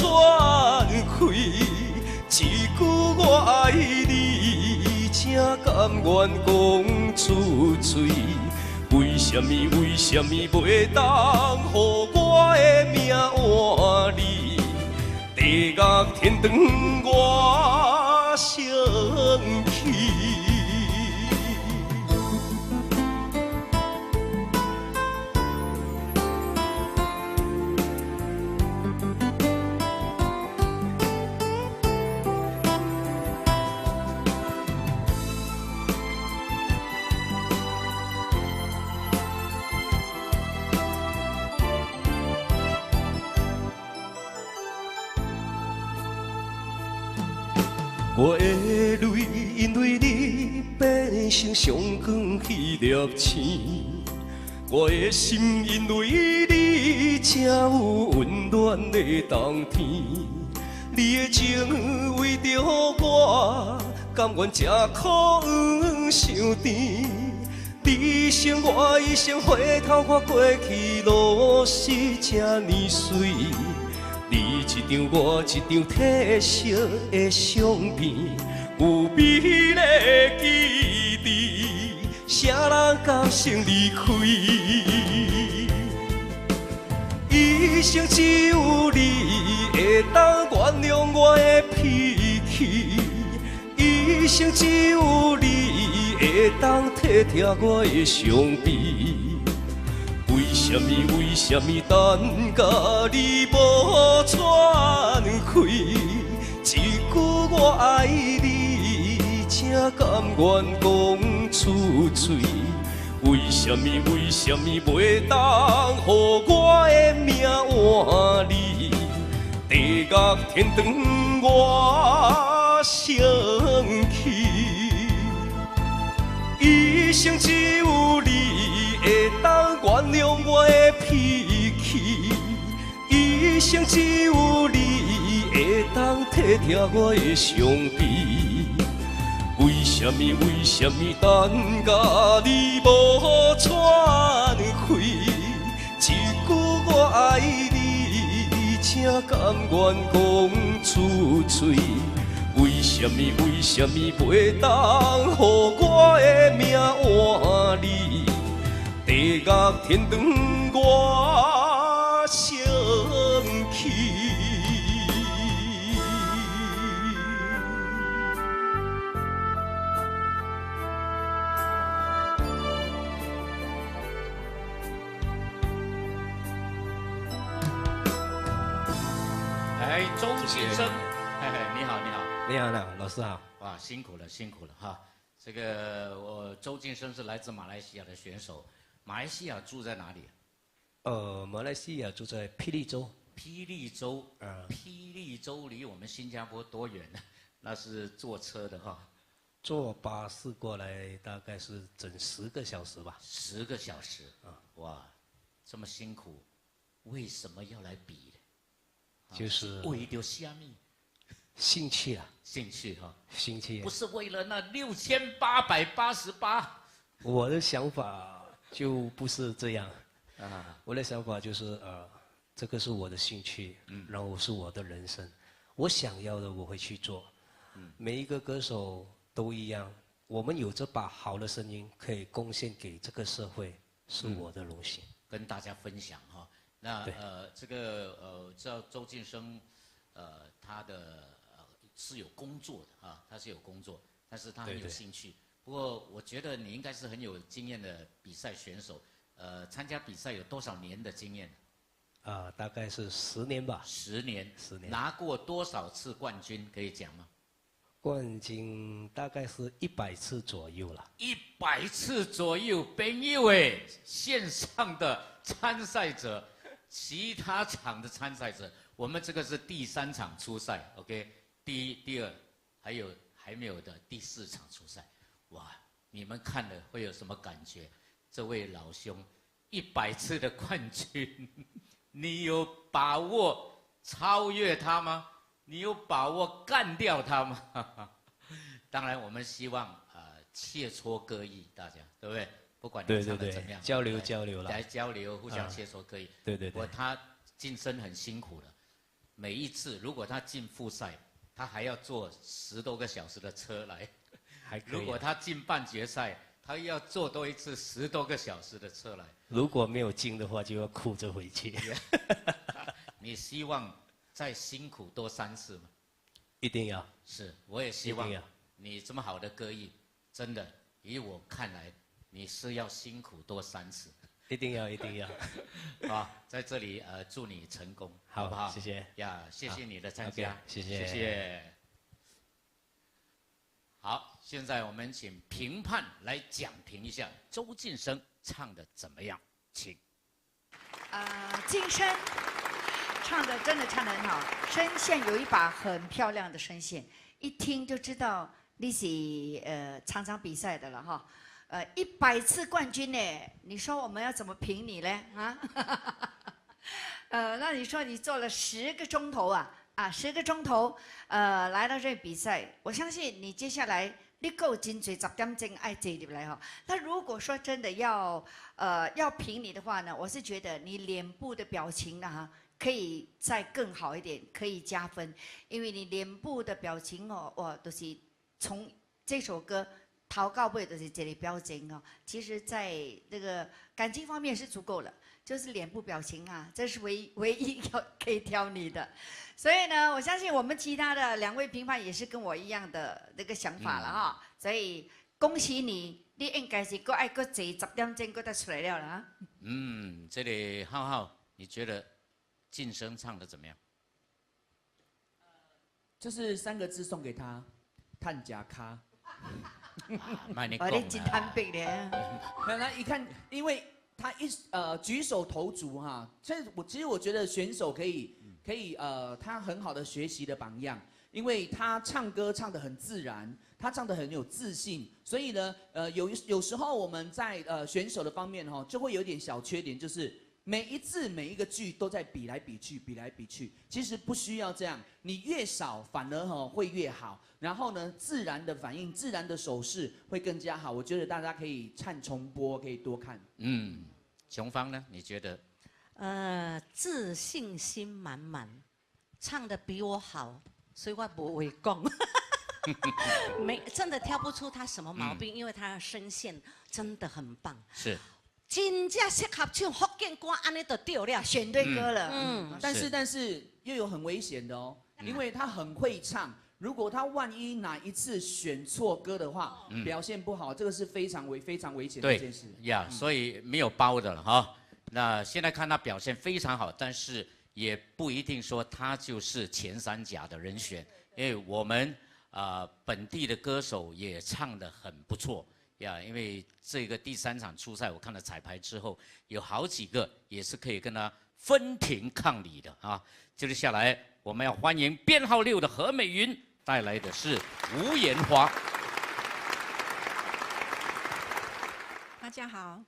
S11: 气？一句我爱你，才甘愿讲出嘴。为什么袂当予我的命换你？地狱天长我生气。我的泪因为你变成上光迄粒星，我的心因为你才有温暖的冬天。你的情为着我，甘愿吃苦受甜。你生我一生回头看过去路是这呢水。你一张我一张褪色的相片，有美丽记忆，啥人甘心离开？一生只有你会当原谅我的脾气，一生只有你会当体贴我的伤悲。为什么等甲你无喘气？一句我爱你，才甘愿讲出嘴。为什么袂当予我的命换你？地狱天长我生气。一生只有你会当原谅我的脾气，一生只有你会当体贴我的伤悲。为什么等甲你无喘气？一句我爱你，才甘愿讲出嘴。为什么袂当予我的命换你？地狱天堂我升起。
S1: 哎，周先生，你好，你好，
S12: 你好，你好，老师好。
S1: 哇，辛苦了，辛苦了哈。这个我周晋生是来自马来西亚的选手，马来西亚住在哪里？
S12: 马来西亚住在霹雳州。
S1: 霹雳州，霹雳州离我们新加坡多远呢？那是坐车的哈。
S12: 坐巴士过来大概是整10个小时吧。
S1: 10个小时啊！哇，这么辛苦，为什么要来比呢？
S12: 就是
S1: 为了虾米？
S12: 兴趣啊，
S1: 兴趣哈，
S12: 兴趣。
S1: 不是为了那6888。
S12: 我的想法就不是这样啊，我的想法就是这个是我的兴趣，然后是我的人生，我想要的我会去做。每一个歌手都一样，我们有这把好的声音，可以贡献给这个社会，是我的荣幸。
S1: 跟大家分享哈。那这个知道周晋生，他的是有工作的啊，他是有工作，但是他很有兴趣。不过我觉得你应该是很有经验的比赛选手，参加比赛有多少年的经验？
S12: 大概是10年吧。
S1: 10年。
S12: 10年。
S1: 拿过多少次冠军可以讲吗？
S12: 冠军大概是100次左右了。
S1: 100次左右，朋友哎，线上的参赛者。其他场的参赛者，我们这个是第3场初赛 ，OK， 第1、第2，还没有的第4场初赛，哇，你们看了会有什么感觉？这位老兄100次的冠军，你有把握超越他吗？你有把握干掉他吗？当然，我们希望切磋歌艺，大家对不对？不管你唱的怎么样，
S12: 交流交流了，
S1: 来交流，互相切磋可以。
S12: 对。
S1: 他晋升很辛苦的，每一次如果他进复赛，他还要坐10多个小时的车来；如果他进半决赛，他要坐多一次10多个小时的车来。
S12: 如果没有进的话，就要哭着回去。
S1: 你希望再辛苦多3次吗？
S12: 一定要。
S1: 是，我也希望你这么好的歌艺，真的以我看来。你是要辛苦多3次，
S12: 一定要，一定要。
S1: 好，在这里祝你成功，好不好？
S12: 谢谢。
S1: 呀，谢谢你的参加，
S12: 谢谢，
S1: 谢谢。好，现在我们请评判来讲评一下周晋生唱的怎么样，请。
S4: 晋生真的唱得很好，声线有一把很漂亮的声线，一听就知道你是常常比赛的了哈。100次冠军呢？你说我们要怎么评你呢？啊？那你说你做了10个钟头10个钟头，来到这里比赛，我相信你接下来你够真多10点钟爱坐入来哈。那如果说真的要评你的话呢，我是觉得你脸部的表情呢可以再更好一点，可以加分，因为你脸部的表情哇，都是从这首歌。头到尾都是这里表情其实在那个感情方面是足够了，就是脸部表情这是唯一可以挑你的。所以呢，我相信我们其他的2位评判也是跟我一样的那个想法了哈。所以恭喜你，你应该是爱坐10点钟再出来了啦。
S1: 这里浩浩，你觉得晋生唱的怎么样？
S5: 就是3个字送给他，探假咖。
S4: 你真坦白咧。
S5: 那一看，因为他举手投足哈，其实我觉得选手可以他很好的学习的榜样，因为他唱歌唱得很自然，他唱得很有自信，所以呢有时候我们在选手的方面就会有点小缺点，就是每一字每一个句都在比来比去，其实不需要这样，你越少反而会越好。然后呢，自然的反应、自然的手势会更加好。我觉得大家可以看重播，可以多看。
S1: 琼芳呢？你觉得？
S3: 自信心满满，唱得比我好，所以我不会讲。真的挑不出他什么毛病，因为他的声线真的很棒。
S1: 是。
S3: 真正适合唱福建歌，安尼就对了，
S4: 选对歌了。
S5: 但是又有很危险的哦，因为他很会唱。如果他万一哪一次选错歌的话，表现不好，这个是非常危险的一件事。
S1: 呀，所以没有包的了哈。那现在看他表现非常好，但是也不一定说他就是前3甲的人选，因为我们本地的歌手也唱得很不错呀。因为这个第3场初赛，我看了彩排之后，有好几个也是可以跟他分庭抗礼的啊。接着下来，我们要欢迎编号6的何美云带来的是《无言花》。
S13: 大家好。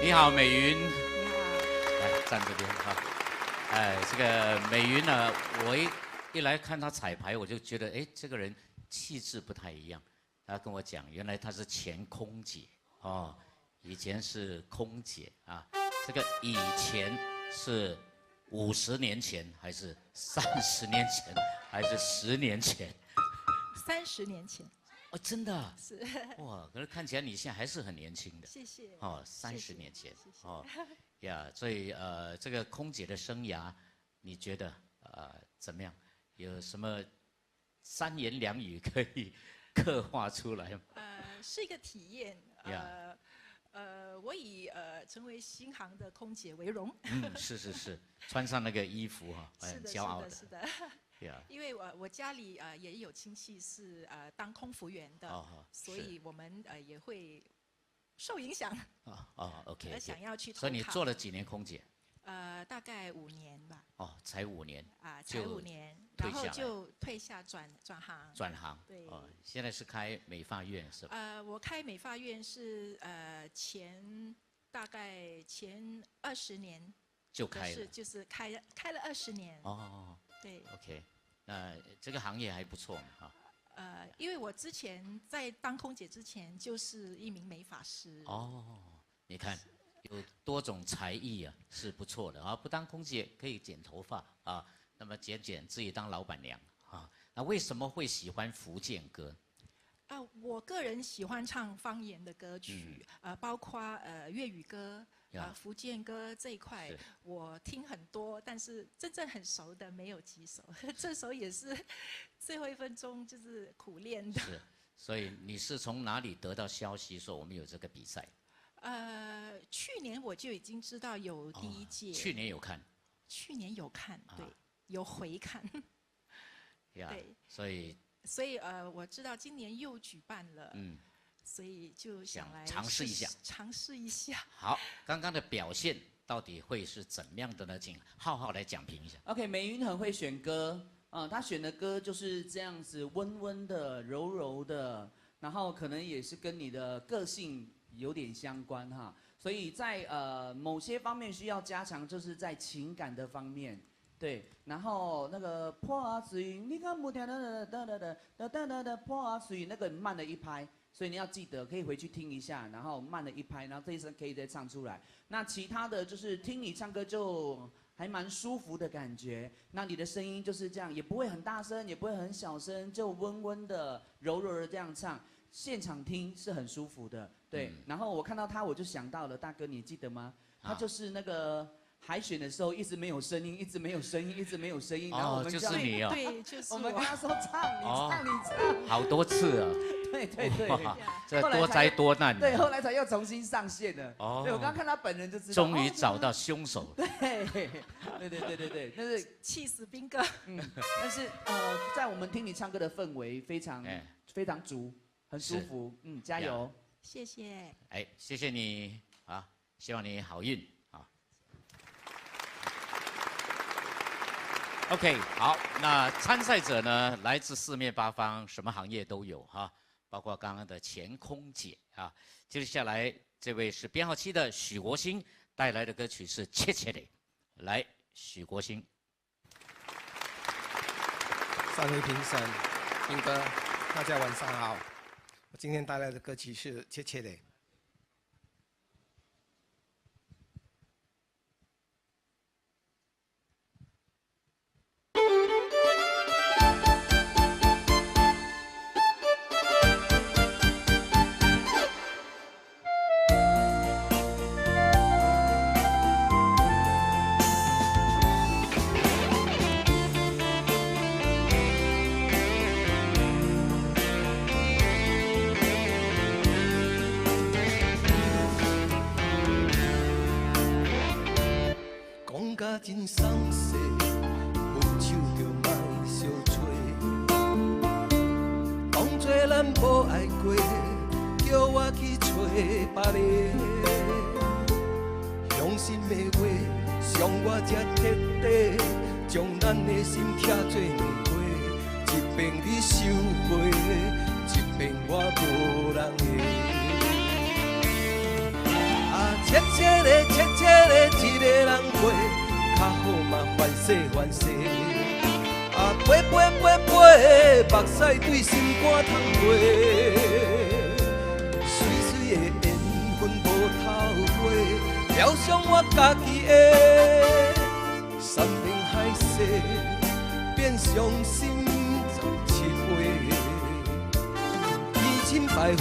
S1: 你好，美云。你好。来站这边哈。这个美云呢，我一来看她彩排，我就觉得，哎，这个人气质不太一样。她跟我讲，原来她是前空姐哦，以前是空姐啊。这个以前是50年前，还是30年前，还是10年前
S13: ？30年前。
S1: 哦，真的啊？
S13: 是。
S1: 哇，可是看起来你现在还是很年轻的。
S13: 谢谢。
S1: 哦，30年前。哦，呀，所以这个空姐的生涯，你觉得怎么样？有什么3言2语可以刻画出来吗？
S13: 是一个体验。我以成为新航的空姐为荣。
S1: 是，穿上那个衣服哈，很骄傲的。
S13: 是的。因为我家里也有亲戚是当空服员的，所以我们也会受影响。
S1: OK。
S13: 想要去投考。
S1: 所以你做了几年空姐？
S13: 大概5年吧。
S1: 哦，才5年。
S13: 才5年，然后就退下转行。
S1: 转行。
S13: 对。
S1: 现在是开美发院是吧？
S13: 我开美发院是大概前20年
S1: 就开了，
S13: 就是开了20年。
S1: 哦。
S13: 对
S1: ，OK， 那这个行业还不错嘛，哈。
S13: 因为我之前在当空姐之前就是一名美发师。
S1: 哦，你看有多种才艺啊，是不错的啊。不当空姐可以剪头发啊，那么剪自己当老板娘啊。那为什么会喜欢福建歌？
S13: 我个人喜欢唱方言的歌曲，包括粤语歌。福建歌这一块我听很多，但是真正很熟的没有几首。这首也是最后1分钟就是苦练的。
S1: 是，所以你是从哪里得到消息说我们有这个比赛？
S13: 去年我就已经知道有第1届。
S1: 去年有看？
S13: 去年有看，对，有回看。
S1: 对，
S13: 所以我知道今年又举办了。所以就想来
S1: 尝试一下。好，刚刚的表现到底会是怎么样的呢？请浩浩来讲评一下。
S5: OK， 美云很会选歌，她选的歌就是这样子温温的、柔柔的，然后可能也是跟你的个性有点相关哈。所以在某些方面需要加强，就是在情感的方面。对，然后那个破水，你看不听的破水，那个慢了1拍。所以你要记得，可以回去听一下，然后慢了1拍，然后这一声可以再唱出来。那其他的就是听你唱歌就还蛮舒服的感觉。那你的声音就是这样，也不会很大声，也不会很小声，就温温的、柔柔的这样唱。现场听是很舒服的，对。然后我看到他，我就想到了，大哥，你记得吗？他就是那个海选的时候一直没有声音，一直没有声音，一直没有声音。然后我们
S1: 就是你哦。
S13: 对，就是
S5: 我们跟他说唱，你唱。
S1: 好多次啊。
S5: 对，
S1: 这多灾多难。
S5: 对，后来才又重新上线的。对，我刚刚看他本人就知道。
S1: 终于找到凶手。
S5: 对，但是
S13: 气死兵哥。
S5: 但是在我们听你唱歌的氛围非常足，很舒服。加油。
S13: 谢谢。
S1: 谢谢你啊，希望你好运啊。OK， 好，那参赛者呢，来自4面8方，什么行业都有哈。包括刚刚的前空姐啊，接下来这位是编号7的许国兴带来的歌曲是《切切的》，来，许国兴。
S14: 3位评审，兵哥，大家晚上好。我今天带来的歌曲是《切切的》。真爽势，分手就莫相找。当作咱无爱过，叫我去找别个。伤心的话，伤我才彻底，将咱的心拆做2回。一遍你收回，一遍我无人的。切切的，切切的，一个人过。较好嘛。烦死烦死。啊，飞飞飞飞，目屎对心肝通飞。水水的缘分无头尾，疗伤我家己的。山明海誓，变伤心17回。千百回，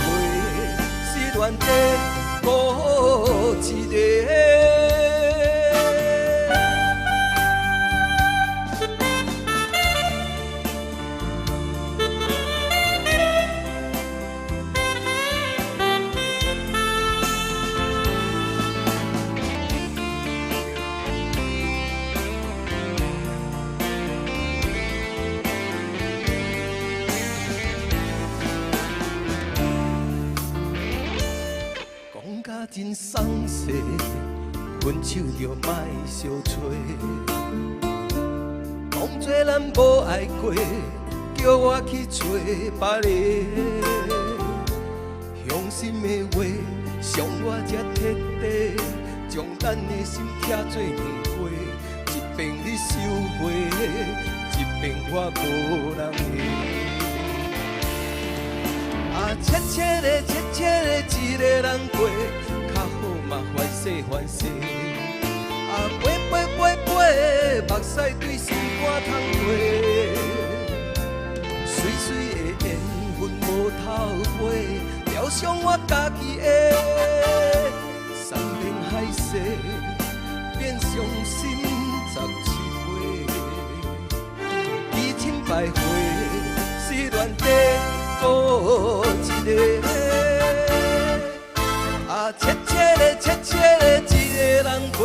S14: 失恋地孤一个。真送世，分手着莫相找。讲做咱无爱过，叫我去找别个。伤心的话，伤我才彻底，将咱的心刻做年花。一遍你收回，一遍我无人会。啊，切切的，切切的，一个人过。较好嘛，烦死烦死。啊，飞飞飞飞，目屎对心肝通飞。水水的缘分无头尾，疗伤我家己的。山明海誓，变伤心17回。2000回，失恋地孤一个。啊，切切的，切切的，一个人过，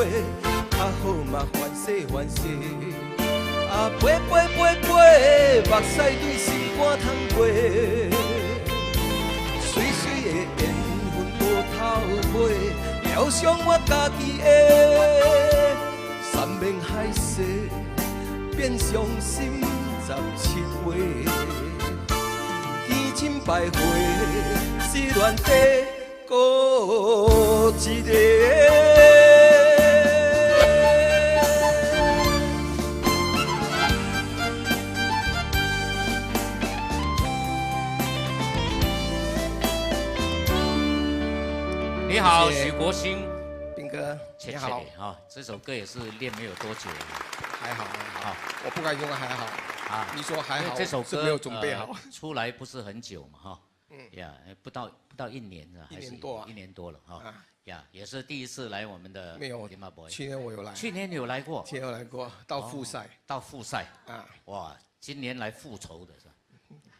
S14: 较好嘛，烦死烦死。啊，飞飞飞飞，目屎对心肝通飞。水水的缘分无头尾，疗伤我家己的。山明海誓，变伤心17回。2000回，失恋地。孤一个。
S1: 你好，许国兴，
S15: 斌哥，你好
S1: 啊，这首歌也是练没有多久，
S15: 还好还好，我不敢用还好啊。你说还好，
S1: 这首歌
S15: 没有准备好，
S1: 出来不是很久嘛哈。呀，不到1年了，
S15: 还是1
S1: 年多了哈。呀，也是第一次来我们的
S15: 没有，去年我有来，
S1: 去年有来过，
S15: 去年有来过，到复赛，
S1: 到复赛
S15: 啊，
S1: 哇，今年来复仇的是吧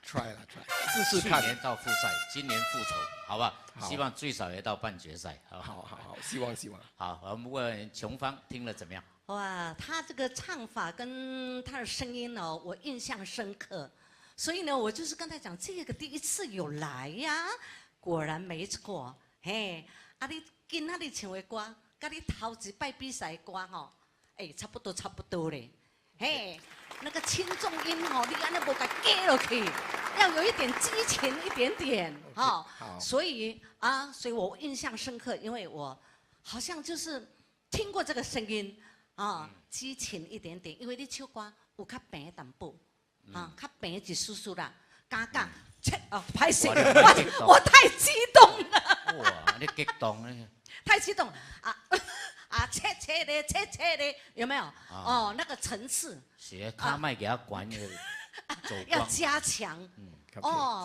S15: ？try 了 try， 试试看。
S1: 去年到复赛，今年复仇，好吧？希望最少也到半决赛，
S15: 好，希望。
S1: 好，我们问琼芳听了怎么样？
S3: 哇，他这个唱法跟他的声音呢，我印象深刻。所以呢，我就是跟他讲，这个第一次有来呀，果然没错。嘿，啊，你今仔日唱的歌，跟你头一摆比赛的歌吼，差不多嘞。嘿，那个轻重音吼，你安尼无甲加落去，要有一点激情一点点哈。所以我印象深刻，因为我好像就是听过这个声音啊，激情一点点，因为你唱歌有较平淡薄。较平一丝丝啦，加切拍死我太激动了。
S1: 哇，你激动呢？
S3: 太激动切的，有没有？哦，那个层次。
S1: 是，卡麦给他关的，
S3: 要加强。
S15: 知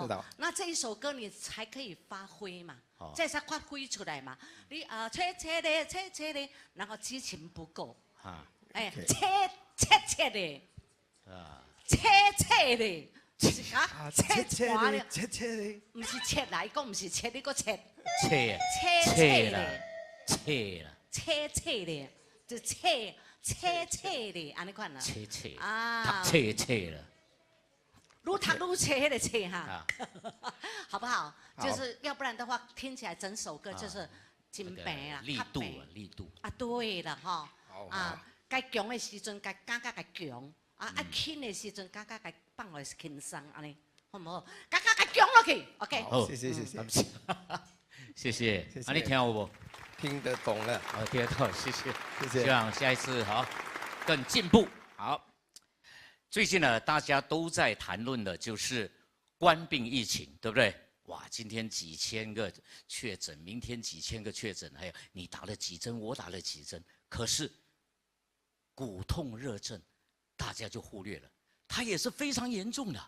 S15: 道。
S3: 那这一首歌你才可以发挥嘛，这才发挥出来嘛。你切的，然后激情不够。切的。切的，就是切的，不是切来讲，不是切你个切的，就切的，安尼款啦。
S1: 啊，切了，
S3: 愈读愈切迄个切哈，好不好？就是要不然的话，听起来整首歌就是真平啦，
S1: 力度
S3: 啊，对了哈，该强的时阵该加强。轻的时阵，加放落轻松，安尼好唔好？加强落去 ，OK。
S15: 好，谢谢。
S1: 你听有无？
S15: 听得懂了，
S1: 听得懂，谢谢。
S15: 希
S1: 望下一次好更进步。好，最近呢，大家都在谈论的就是冠病疫情，对不对？哇，今天几千个确诊，明天几千个确诊，还有你打了几针，我打了几针，可是骨痛热症大家就忽略了，它也是非常严重的。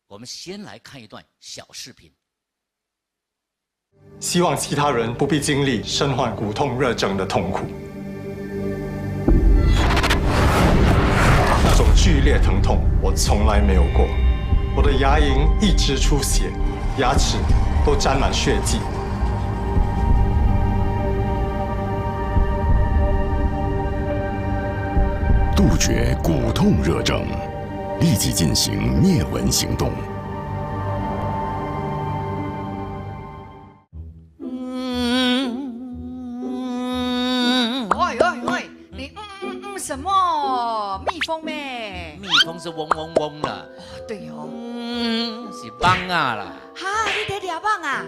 S1: 我们先来看一段小视频。
S16: 希望其他人不必经历身患骨痛热症的痛苦。那种剧烈疼痛，我从来没有过。我的牙龈一直出血，牙齿都沾满血迹。
S17: 杜绝骨痛热症，立即进行灭蚊行动。
S4: 喂，你什么？蜜蜂咩？
S1: 蜜蜂是嗡嗡嗡了。
S4: 对哦。
S1: 是蚊啊啦。
S4: 哈，你得了棒啊！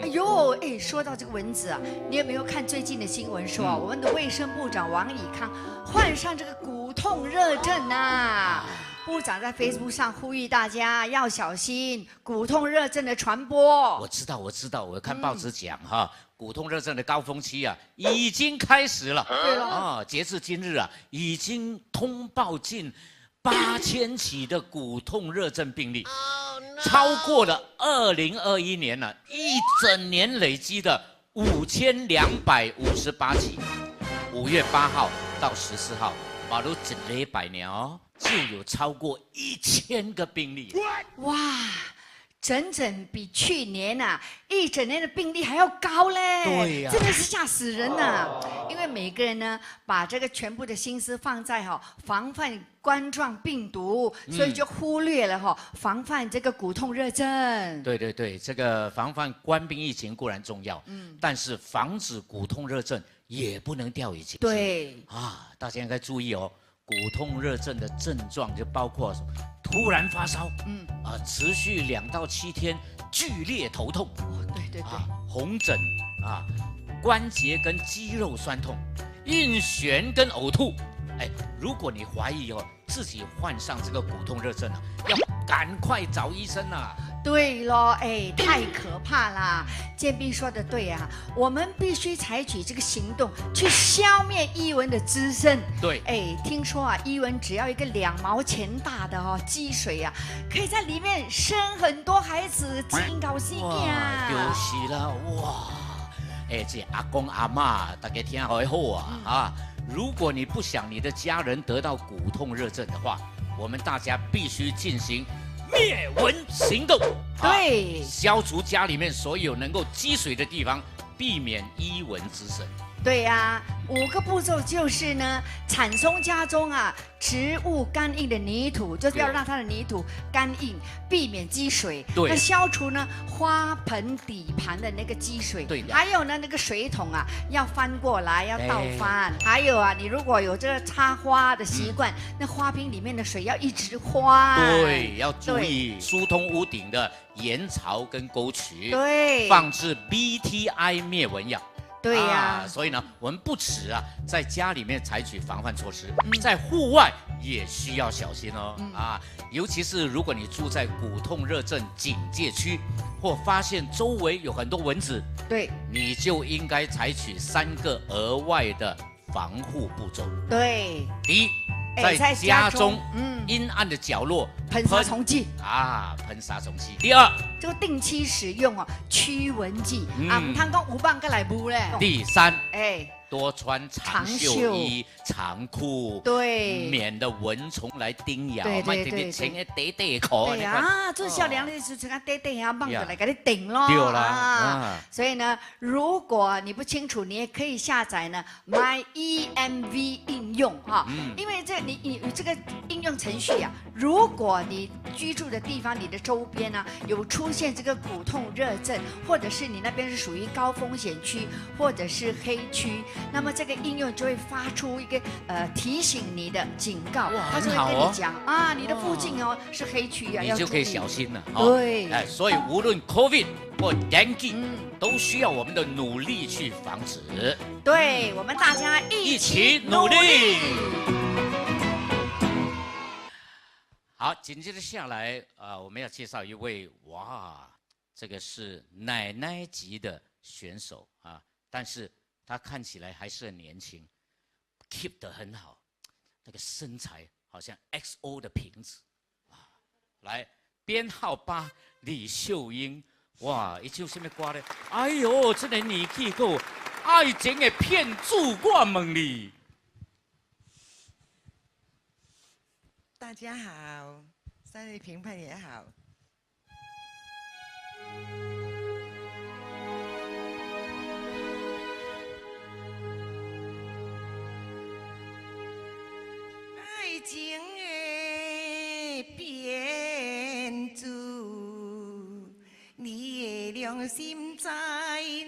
S4: 哎呦，哎，说到这个蚊子啊，你有没有看最近的新闻说我们的卫生部长王以康患上这个骨痛热症啊？部长在 Facebook 上呼吁大家要小心骨痛热症的传播。
S1: 我知道，我看报纸讲哈，骨痛热症的高峰期啊已经开始了。
S4: 对了
S1: 啊，截至今日啊，已经通报近8000起的骨痛热症病例，超过了2021年了一整年累积的5258起。5月8号到14号，马路一礼拜呢就有超过1000个病例。
S4: 哇！整整比去年啊一整年的病例还要高嘞，
S1: 对呀，
S4: 真的是吓死人呐！因为每个人呢把这个全部的心思放在防范冠状病毒，所以就忽略了防范这个骨痛热症。
S1: 对，这个防范冠病疫情固然重要，但是防止骨痛热症也不能掉以轻心。
S4: 对
S1: 啊，大家应该注意哦。骨痛热症的症状就包括突然发烧，持续2到7天，剧烈头痛，
S4: 对，
S1: 红疹啊，关节跟肌肉酸痛，晕眩跟呕吐。哎，如果你怀疑自己患上这个骨痛热症了，要赶快找医生啊！
S4: 对咯，哎，太可怕啦！建斌说的对啊，我们必须采取这个行动去消灭伊蚊的滋生。
S1: 对，
S4: 哎，听说啊，伊蚊只要一个2毛钱大的积水啊，可以在里面生很多孩子，真高兴呀！
S1: 就是啦，哇！哎，这阿公阿嬷大家听好啊！如果你不想你的家人得到骨痛热症的话，我们大家必须进行灭蚊行动。
S4: 对，
S1: 消除家里面所有能够积水的地方，避免伊蚊滋生。
S4: 对呀，5个步骤就是呢，铲松家中啊植物干硬的泥土，就是要让它的泥土干硬，避免积水。
S1: 对，
S4: 那消除呢花盆底盘的那个积水。
S1: 对的。
S4: 还有呢，那个水桶啊要翻过来，要倒翻。还有啊，你如果有这个插花的习惯，那花瓶里面的水要一直换。
S1: 对，要注意疏通屋顶的沿槽跟沟渠。
S4: 对，
S1: 放置 BTI 灭蚊药。
S4: 对呀，
S1: 所以呢，我们不止在家里面采取防范措施，在户外也需要小心哦。尤其是如果你住在骨痛热症警戒区，或发现周围有很多蚊子，
S4: 对，
S1: 你就应该采取3个额外的防护步骤。
S4: 对，
S1: 第一，在家中阴暗的角落
S4: 喷杀虫剂
S1: 喷杀虫剂。第二，
S4: 就定期使用驱蚊剂唔通讲有棒个来补嘞。
S1: 第三，
S4: 哎，
S1: 多穿长袖衣、长裤，
S4: 对，
S1: 免得蚊虫来叮咬。
S4: 对，
S1: 对
S4: 啊，做小凉的时候，短啊，棒就来给你顶咯。
S1: 对啦，
S4: 所以呢，如果你不清楚，你也可以下载呢 MyEMV 应用因为你这个应用程序啊，如果你居住的地方、你的周边啊有出现这个骨痛热症，或者是你那边是属于高风险区或者是黑区，那么这个应用就会发出一个提醒你的警告，它就会跟你讲你的附近是黑区啊，
S1: 你就可以小心了。
S4: 对，
S1: 所以无论 COVID 或 Dengue，都需要我们的努力去防止。
S4: 对，我们大家一起努力。
S1: 好，紧接着下来我们要介绍一位哇，这个是奶奶级的选手啊，但是他看起来还是很年轻 ，keep 得很好，那个身材好像 XO 的瓶子，哇，来编号8李秀英，哇，伊唱什么歌呢？哎呦，这个年纪够爱情的骗子，我问你。
S18: 大家好，三位评判也好。爱情的骗子，你的良心在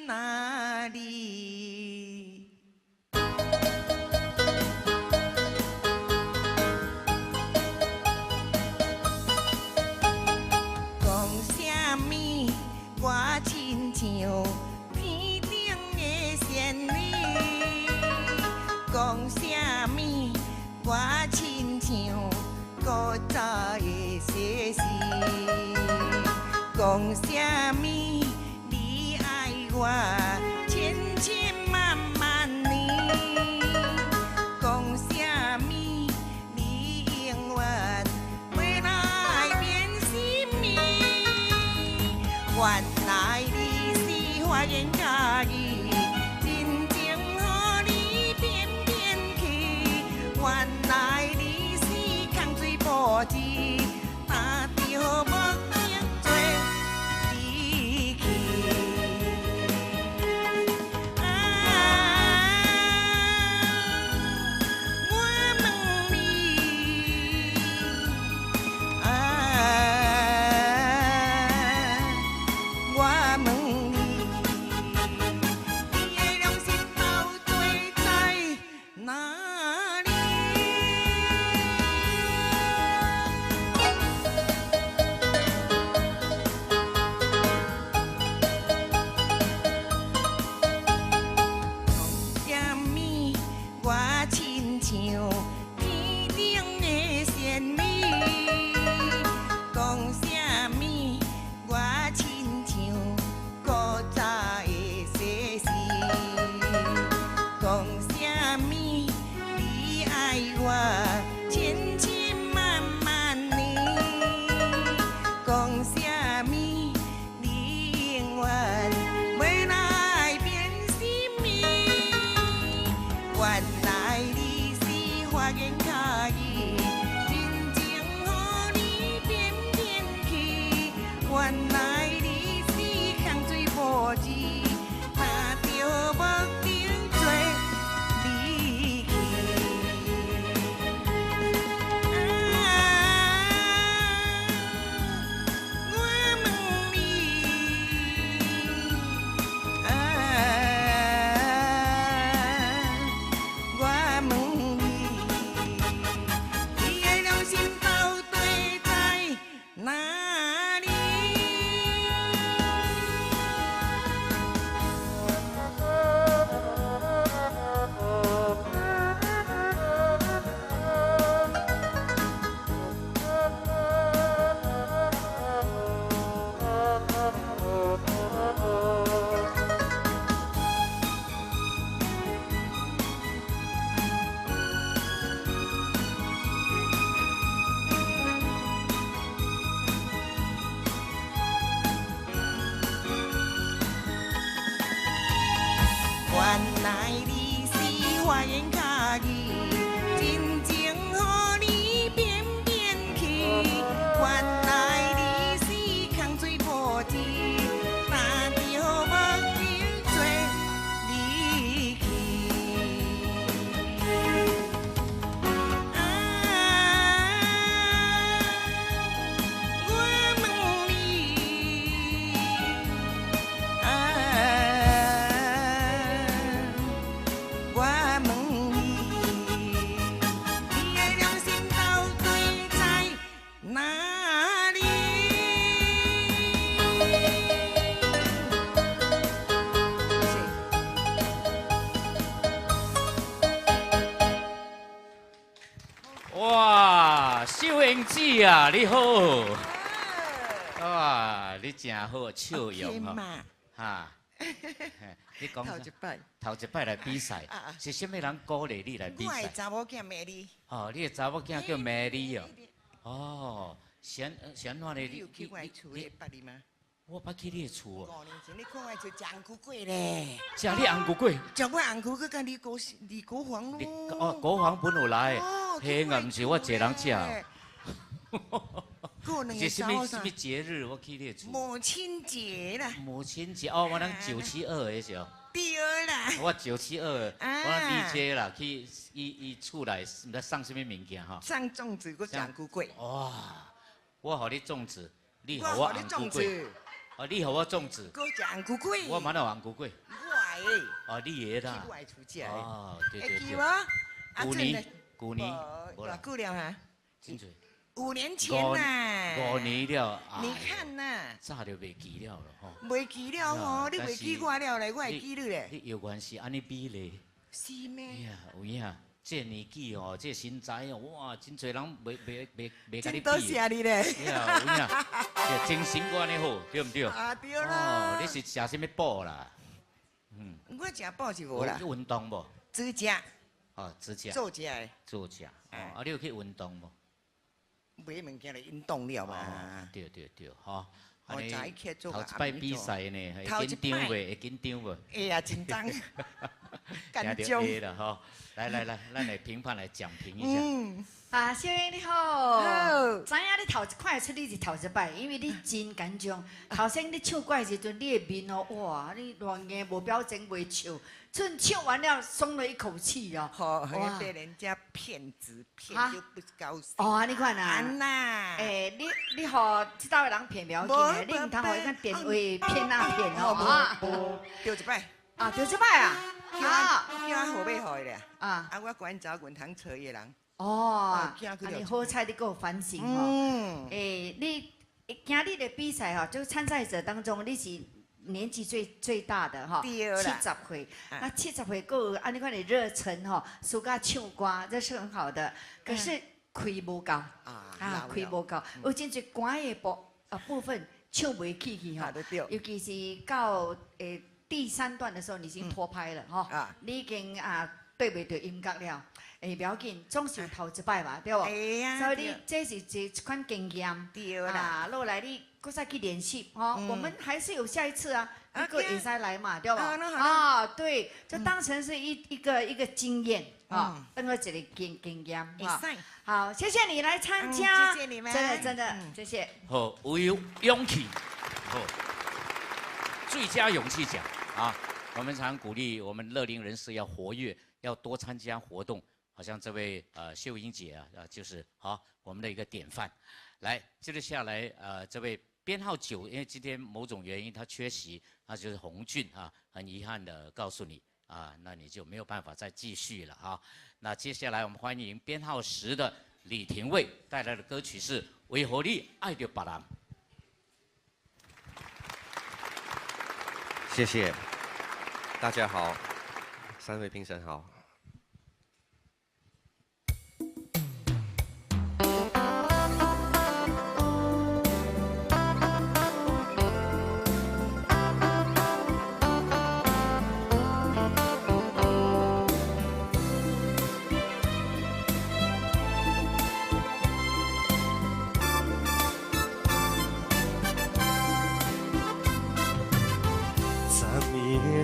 S18: 哪里？我亲像天顶的仙女，讲啥物？我亲像古早的西施，讲啥物？你爱我千千万万年，讲啥物？你永远袂来变心意。原来你是花言巧语，真情予你变变去。原来你是空水波子，打着目镜做离去。我问你，我问你，你的良心到底在哪里？啥物？我亲像天顶的仙女，讲啥物？我亲像古早的西施，讲啥物？你爱我千千万万年，讲啥物？你永远袂来变心意。原来你是花言巧语，真情予你变变去。原来你是空水波子，打着目镜做离去。我问你，我问你，你的良心到底在哪里？原来你是花言巧语，真情予你变变去。原来你是空水波子，打着目镜做离去。我问你，我问你。
S1: 秀英姐啊，你好。哇，你真好，笑容哦。哈。你讲。头一摆来比赛，是什么人鼓励你来比赛？
S18: 我的查某囝美丽。
S1: 哦，你的查某囝叫美丽哦。哦，先哪里？
S18: 你有去我厝的捌你吗？
S1: 我捌去你的厝
S18: 哦。5年前你看我厝食红菇粿咧。
S1: 食你红菇粿？
S18: 食我红菇粿，甲你国防咯。
S1: 哦，国防本有来，嘿，我唔是我一个人食。是什么节日？我去你厝。
S18: 母亲节啦。
S1: 母亲节哦，我咱972的时候。
S18: 对啦。
S1: 我972，我 DJ 啦，去伊厝内，唔知送什么物件哈。
S18: 送粽子，我红菇粿。
S1: 哇！我互你粽子，你互我红菇粿。哦，你互我粽子。
S18: 我食红菇粿。
S1: 我嘛有红菇粿。
S18: 我的。
S1: 哦，你的啦。
S18: 我的厝食的。
S1: 哦，对对对。
S18: 会记无？
S1: 旧年，
S18: 偌久了哈？
S1: 真侪。
S18: 5年前呐
S1: ，5年了，
S18: 你看呐，
S1: 早就袂记了吼。
S18: 袂记了吼，你袂记我了嘞，我会记你嘞。
S1: 你有关系安尼比咧？
S18: 是咩？
S1: 呀，有影，这年纪哦，这身材哦，哇，真侪人袂甲你比。
S18: 多谢你嘞。
S1: 呀，有影，这精神我安尼好，对唔对？
S18: 啊，对啦。
S1: 哦，你是食什么补啦？
S18: 我食补是无啦。
S1: 有运动无？
S18: 指甲。
S1: 哦，指甲。
S18: 做甲的。
S1: 做甲。哦，啊，你有去运动无？
S18: 买物件来运动了嘛？
S1: 对对对，吼。
S18: 我早起去做
S1: 头一摆比赛呢，会紧张袂？会紧张无？
S18: 哎呀，紧张，
S1: 紧张了吼。来，咱来评判来讲评一下。
S4: 啊，小英你好，知影你头一看出你是头一摆，因为你真紧张。头先你唱歌的时阵，你的面哦，哇，你乱硬无表情袂笑，阵唱完了松了一口气哦。
S18: 好，被人家骗子骗就不高兴。
S4: 哦，你看啊。
S18: 安呐。
S4: 你互这道的人骗袂要紧的，你唔通互伊个电话骗啊骗哦。
S18: 丢一摆。
S4: 啊，丢一摆啊。
S18: 叫我后尾好咧。
S4: 啊。
S18: 我管找滚堂车的人。
S4: 哦，啊，你好彩你有反省哦。你今日的比赛哈，就参赛者当中你是年纪最大的哈，70岁。那70岁够按你看你热忱哈，暑假唱歌这是很好的。可是开无够啊，开无够，有真侪歌的部分唱袂起去哈。尤其是到第3段的时候，你已经拖拍了哈，你已经对袂对音乐了。 不要紧，总是头一摆嘛，对不？所以你这是一款经验，啊，落来你搁再去练习哦。我们还是有下一次啊，你个也再来嘛，对吧？啊，对，就当成是一个经验啊，当做一个经验啊。好，谢谢你来参加，
S18: 谢谢你们，
S4: 真的，谢谢。
S1: 好，有勇气，好，最佳勇气奖啊！我们常鼓励我们乐龄人士要活跃，要多参加活动。 好像这位秀英姐啊，就是好我们的一个典范。来，接着下来这位编号9，因为今天某种原因他缺席，那就是洪俊啊，很遗憾的告诉你啊，那你就没有办法再继续了啊。那接下来我们欢迎编号10的李廷蔚带来的歌曲是《为何你爱着别人》。
S19: 谢谢，大家好，3位评审好。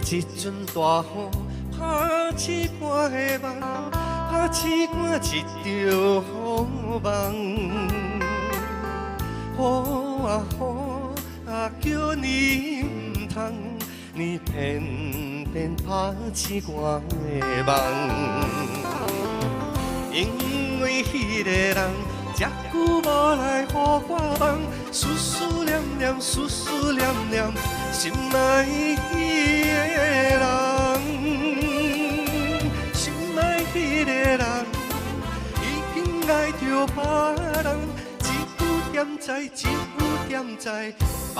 S19: 一阵大雨，拍起半个梦，拍起我一条好梦。雨啊雨啊，叫你唔通，你偏偏拍起我的梦。因为迄个人遮久无来予我望，思思念念，思思念念，心爱迄个人，心爱迄个人，已经爱着别人，一有点知，一有点知，梦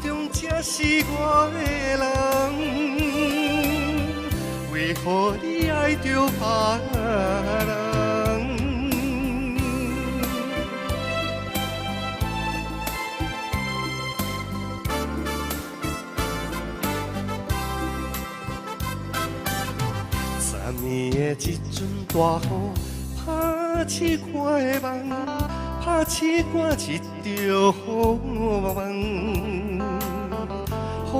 S19: 中才是我的人，为何你爱着别人？
S14: 一阵大雨，拍起我的梦，拍起我一条好梦。雨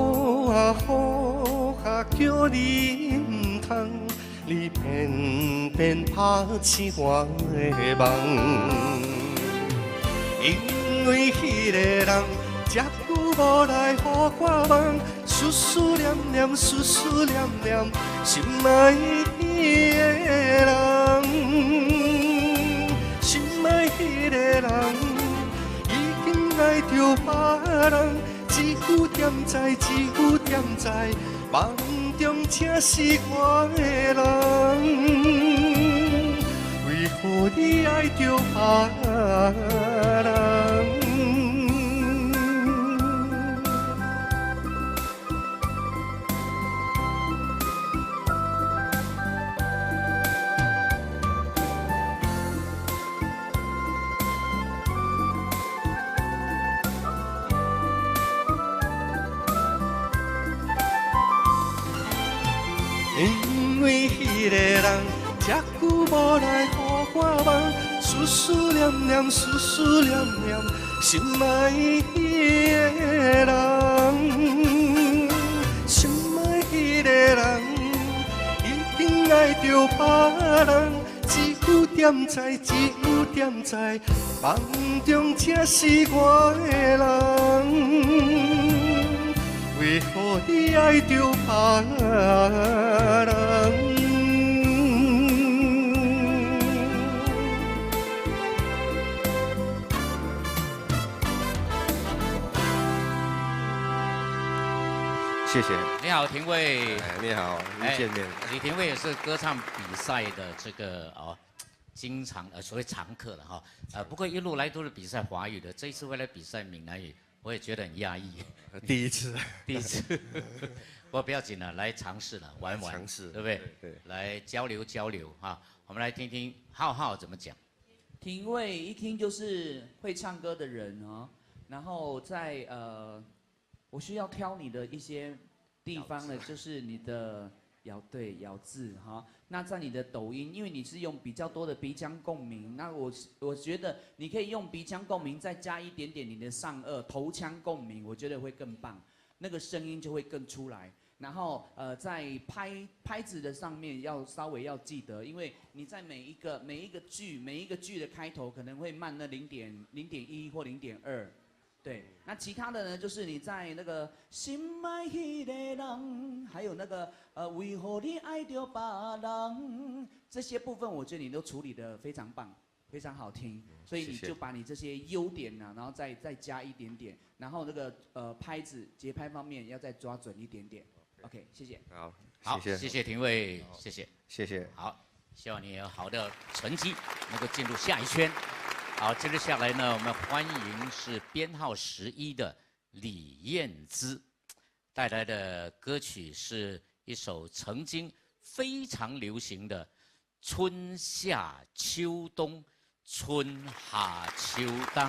S14: 啊雨啊，叫你唔通，你偏偏拍起我的梦。因为迄个人，遮久无来予我梦，思思念念，思思念念，心爱迄个人，心爱迄个人，已经爱着别人。只有点知，只有点知，梦中才是我的人。为何你爱着别人？因为迄个人，遮久无来予我梦，思思念念，思思念念，心爱迄个人，心爱迄个人，已经爱着别人，只有点知，只有点知，梦中才是我的人。为何你爱着别人？
S15: 谢谢。
S1: 你好，廷尉。
S15: 你好，又见面。
S1: 李廷尉也是歌唱比赛的这个经常所谓常客了哈。不过一路来都是比赛华语的，这一次为了比赛闽南语。我也觉得很压抑，
S15: 第一次，
S1: 第一次，不过不要紧了，来尝试了，玩玩，尝试，对不对？对，来交流交流哈。我们来听听浩浩怎么讲。
S5: 廷尉一听就是会唱歌的人哦，然后在我需要挑你的一些地方呢，就是你的咬字哈。那在你的抖音，因为你是用比较多的鼻腔共鸣，那我觉得你可以用鼻腔共鸣，再加一点点你的上颚头腔共鸣，我觉得会更棒，那个声音就会更出来。然后在拍子的上面稍微要记得，因为你在每一个句的开头可能会慢那0.1或0.2。对，那其他的呢，就是你在那个心爱迄个人，还有那个为何你爱着别人，这些部分我觉得你都处理得非常棒，非常好听，所以你就把你这些优点呢，然后再加一点点，然后那个拍子节拍方面要再抓准一点点。OK， 谢谢。
S1: 好，谢谢廷尉，谢谢，
S15: 谢谢。
S1: 好，希望你有好的成绩，能够进入下一圈。好，接着下来呢，我们欢迎是编号11的李燕姿带来的歌曲是一首曾经非常流行的春夏秋冬春夏秋冬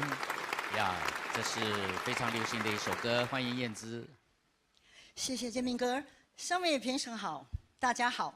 S1: 呀，这是非常流行的一首歌，欢迎燕姿。
S20: 谢谢建明哥，三位评审好，大家好。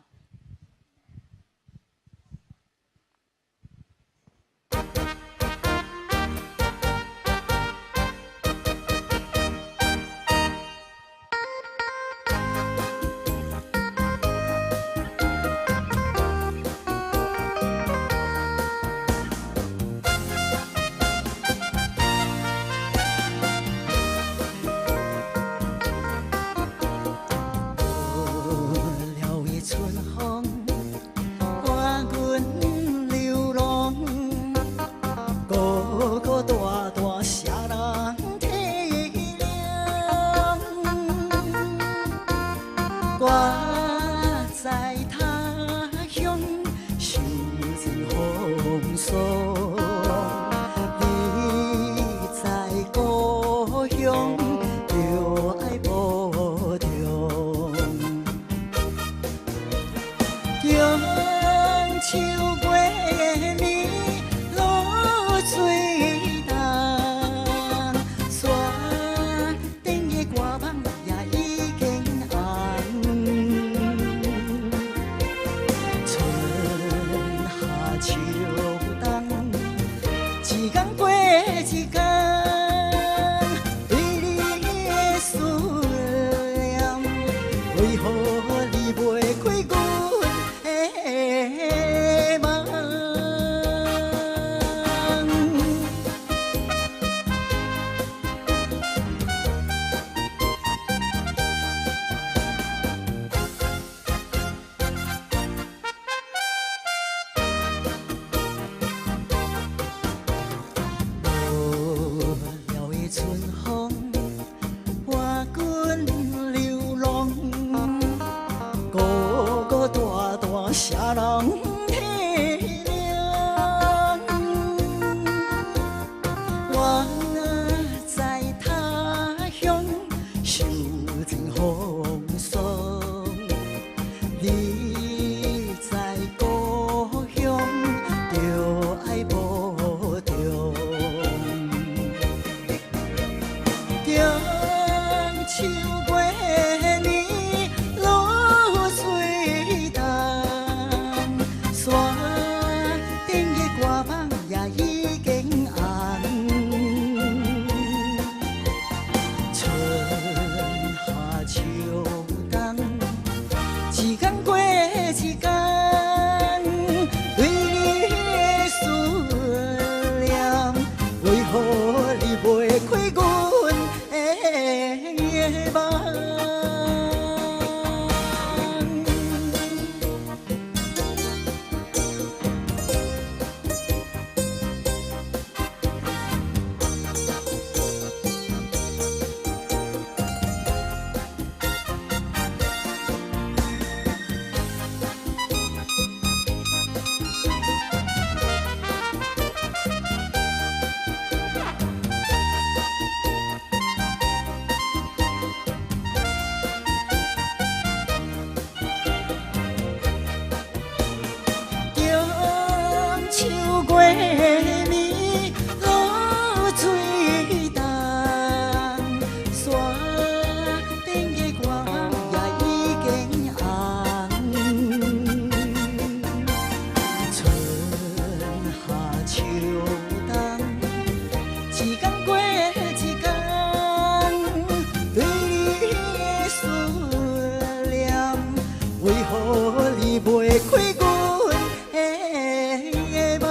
S20: 为何你袂开阮的梦？无聊的春风，伴阮流浪，孤孤单单，啥人体谅？我在他乡受尽风霜，你在故乡就爱保重。中秋过年露水重，山顶的歌网也已经红。春夏秋冬，一天过一天，对你的思念，为何你袂开阮的梦？中秋过年露水重，山顶的歌网也已经红。春夏秋冬，一天过一天，对你的思念，为何你袂开阮的梦？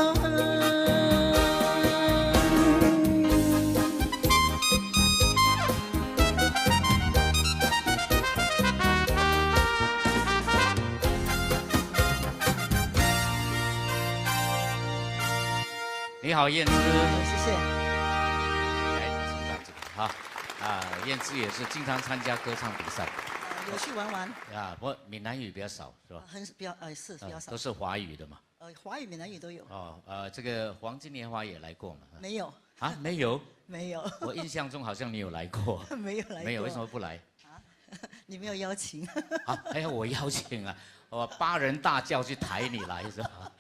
S1: 你好，燕姿。
S20: 谢谢。
S1: 来，请到这个哈。燕姿也是经常参加歌唱比赛。
S20: 有去玩玩。
S1: 啊，不过闽南语比较少，是吧？
S20: 比较少。
S1: 都是华语的嘛。
S20: 华语、闽南语都有。
S1: 哦，这个黄金年华也来过嘛？
S20: 没有。
S1: 啊，没有。
S20: 没有。
S1: 我印象中好像你有来过。
S20: 没有来过。
S1: 没有，为什么不来？
S20: 你没有邀请。
S1: 啊，还要我邀请啊？我8人大轿去抬你来是吧？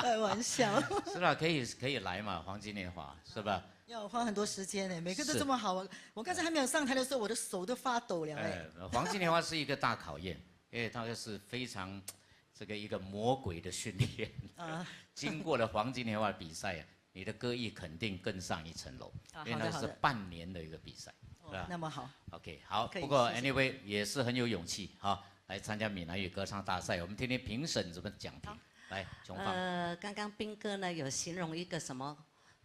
S20: 开玩笑。
S1: 是吧？可以来嘛？黄金年华是吧？
S20: 要花很多时间呢，每个都这么好。我刚才还没有上台的时候，我的手都发抖了哎。
S1: 黄金年华是一个大考验，因为它是非常一个魔鬼的训练。经过了黄金年华比赛，你的歌艺肯定更上一层楼，因为那是半年的一个比赛，是吧？
S20: 那么好。
S1: OK， 好。不过 anyway 也是很有勇气哈，来参加闽南语歌唱大赛。我们听听评审怎么讲评。来，琼芳。
S3: 刚刚斌哥呢有形容一个什么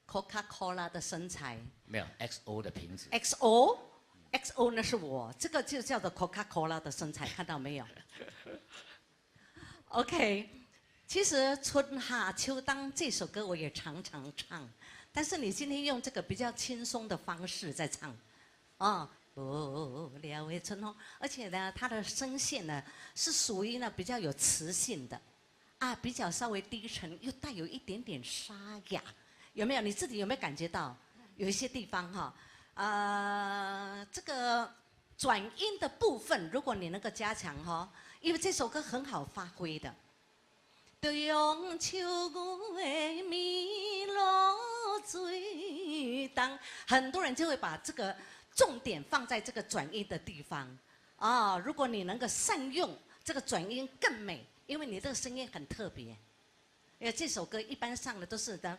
S3: Coca-Cola 的身材。
S1: 没有 XO 的瓶子。
S3: XO 那是我，这个就叫做 Coca-Cola 的身材，看到没有？OK， 其实春夏秋冬这首歌我也常常唱，但是你今天用这个比较轻松的方式在唱，无聊的春风，而且呢，它的声线呢是属于呢比较有磁性的，比较稍微低沉，又带有一点点沙哑，有没有？你自己有没有感觉到？有一些地方哈，这个转音的部分，如果你能够加强哈，因为这首歌很好发挥的。中秋月暝露水重，很多人就会把这个重点放在这个转音的地方如果你能够善用这个转音更美，因为你这个声音很特别。因为这首歌一般上的都是的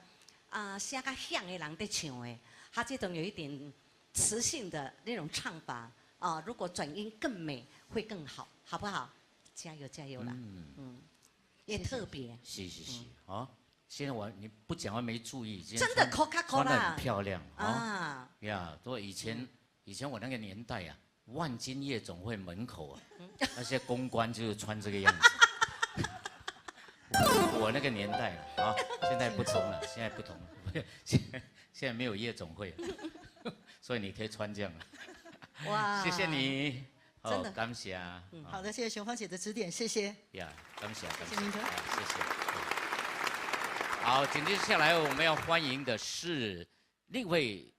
S3: 声较响的人在唱的，他这种有一点磁性的那种唱法啊，如果转音更美，会更好，好不好？加油加油啦！也特别。
S1: 是，啊，现在你不讲话没注意，
S3: 真的 Coca-Cola
S1: 穿得很漂亮
S3: 啊
S1: 呀！都以前我那个年代啊，万金夜总会门口啊，那些公关就是穿这个样子。我那个年代啊，现在不同了，现在不同了，现在没有夜总会了，所以你可以穿这样了。
S3: 哇，
S1: 谢谢你，
S3: 真的
S1: 感谢啊。
S21: 好的，谢谢熊芳姐的指点，谢谢。
S1: 呀，感谢，
S21: 谢谢明哲，
S1: 谢谢。好，紧接下来我们要欢迎的是另外一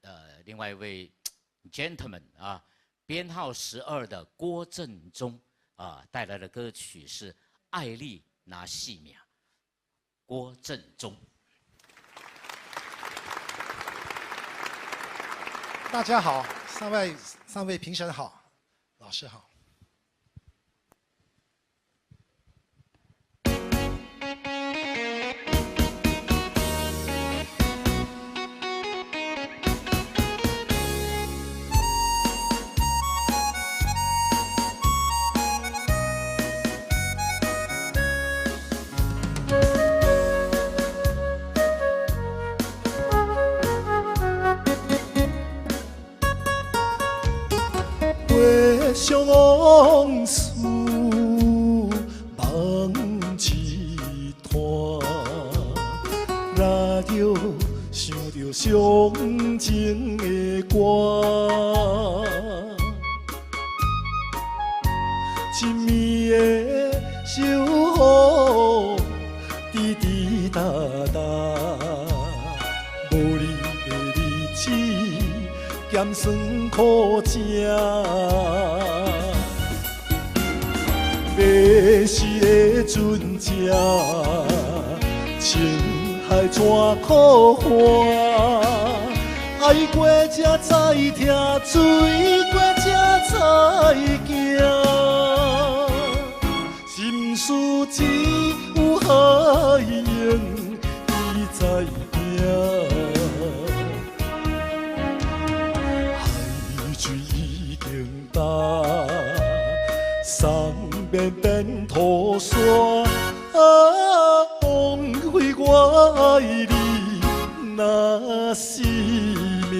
S1: 位 gentleman 啊，编号12的郭正中啊，带来的歌曲是《艾丽娜细苗》。郭正中，
S22: 大家好，三位评审好，老师好。
S14: 相往事梦一团，拉着想着伤情的歌，一暝的小雨滴滴答答，无你的日子咸酸苦吃。迷失的船只，情海怎可花？爱过才知听，醉过才知行。心事只有海洋，伊知影。海水已经干。送遍遍土山，枉费我爱你那是命。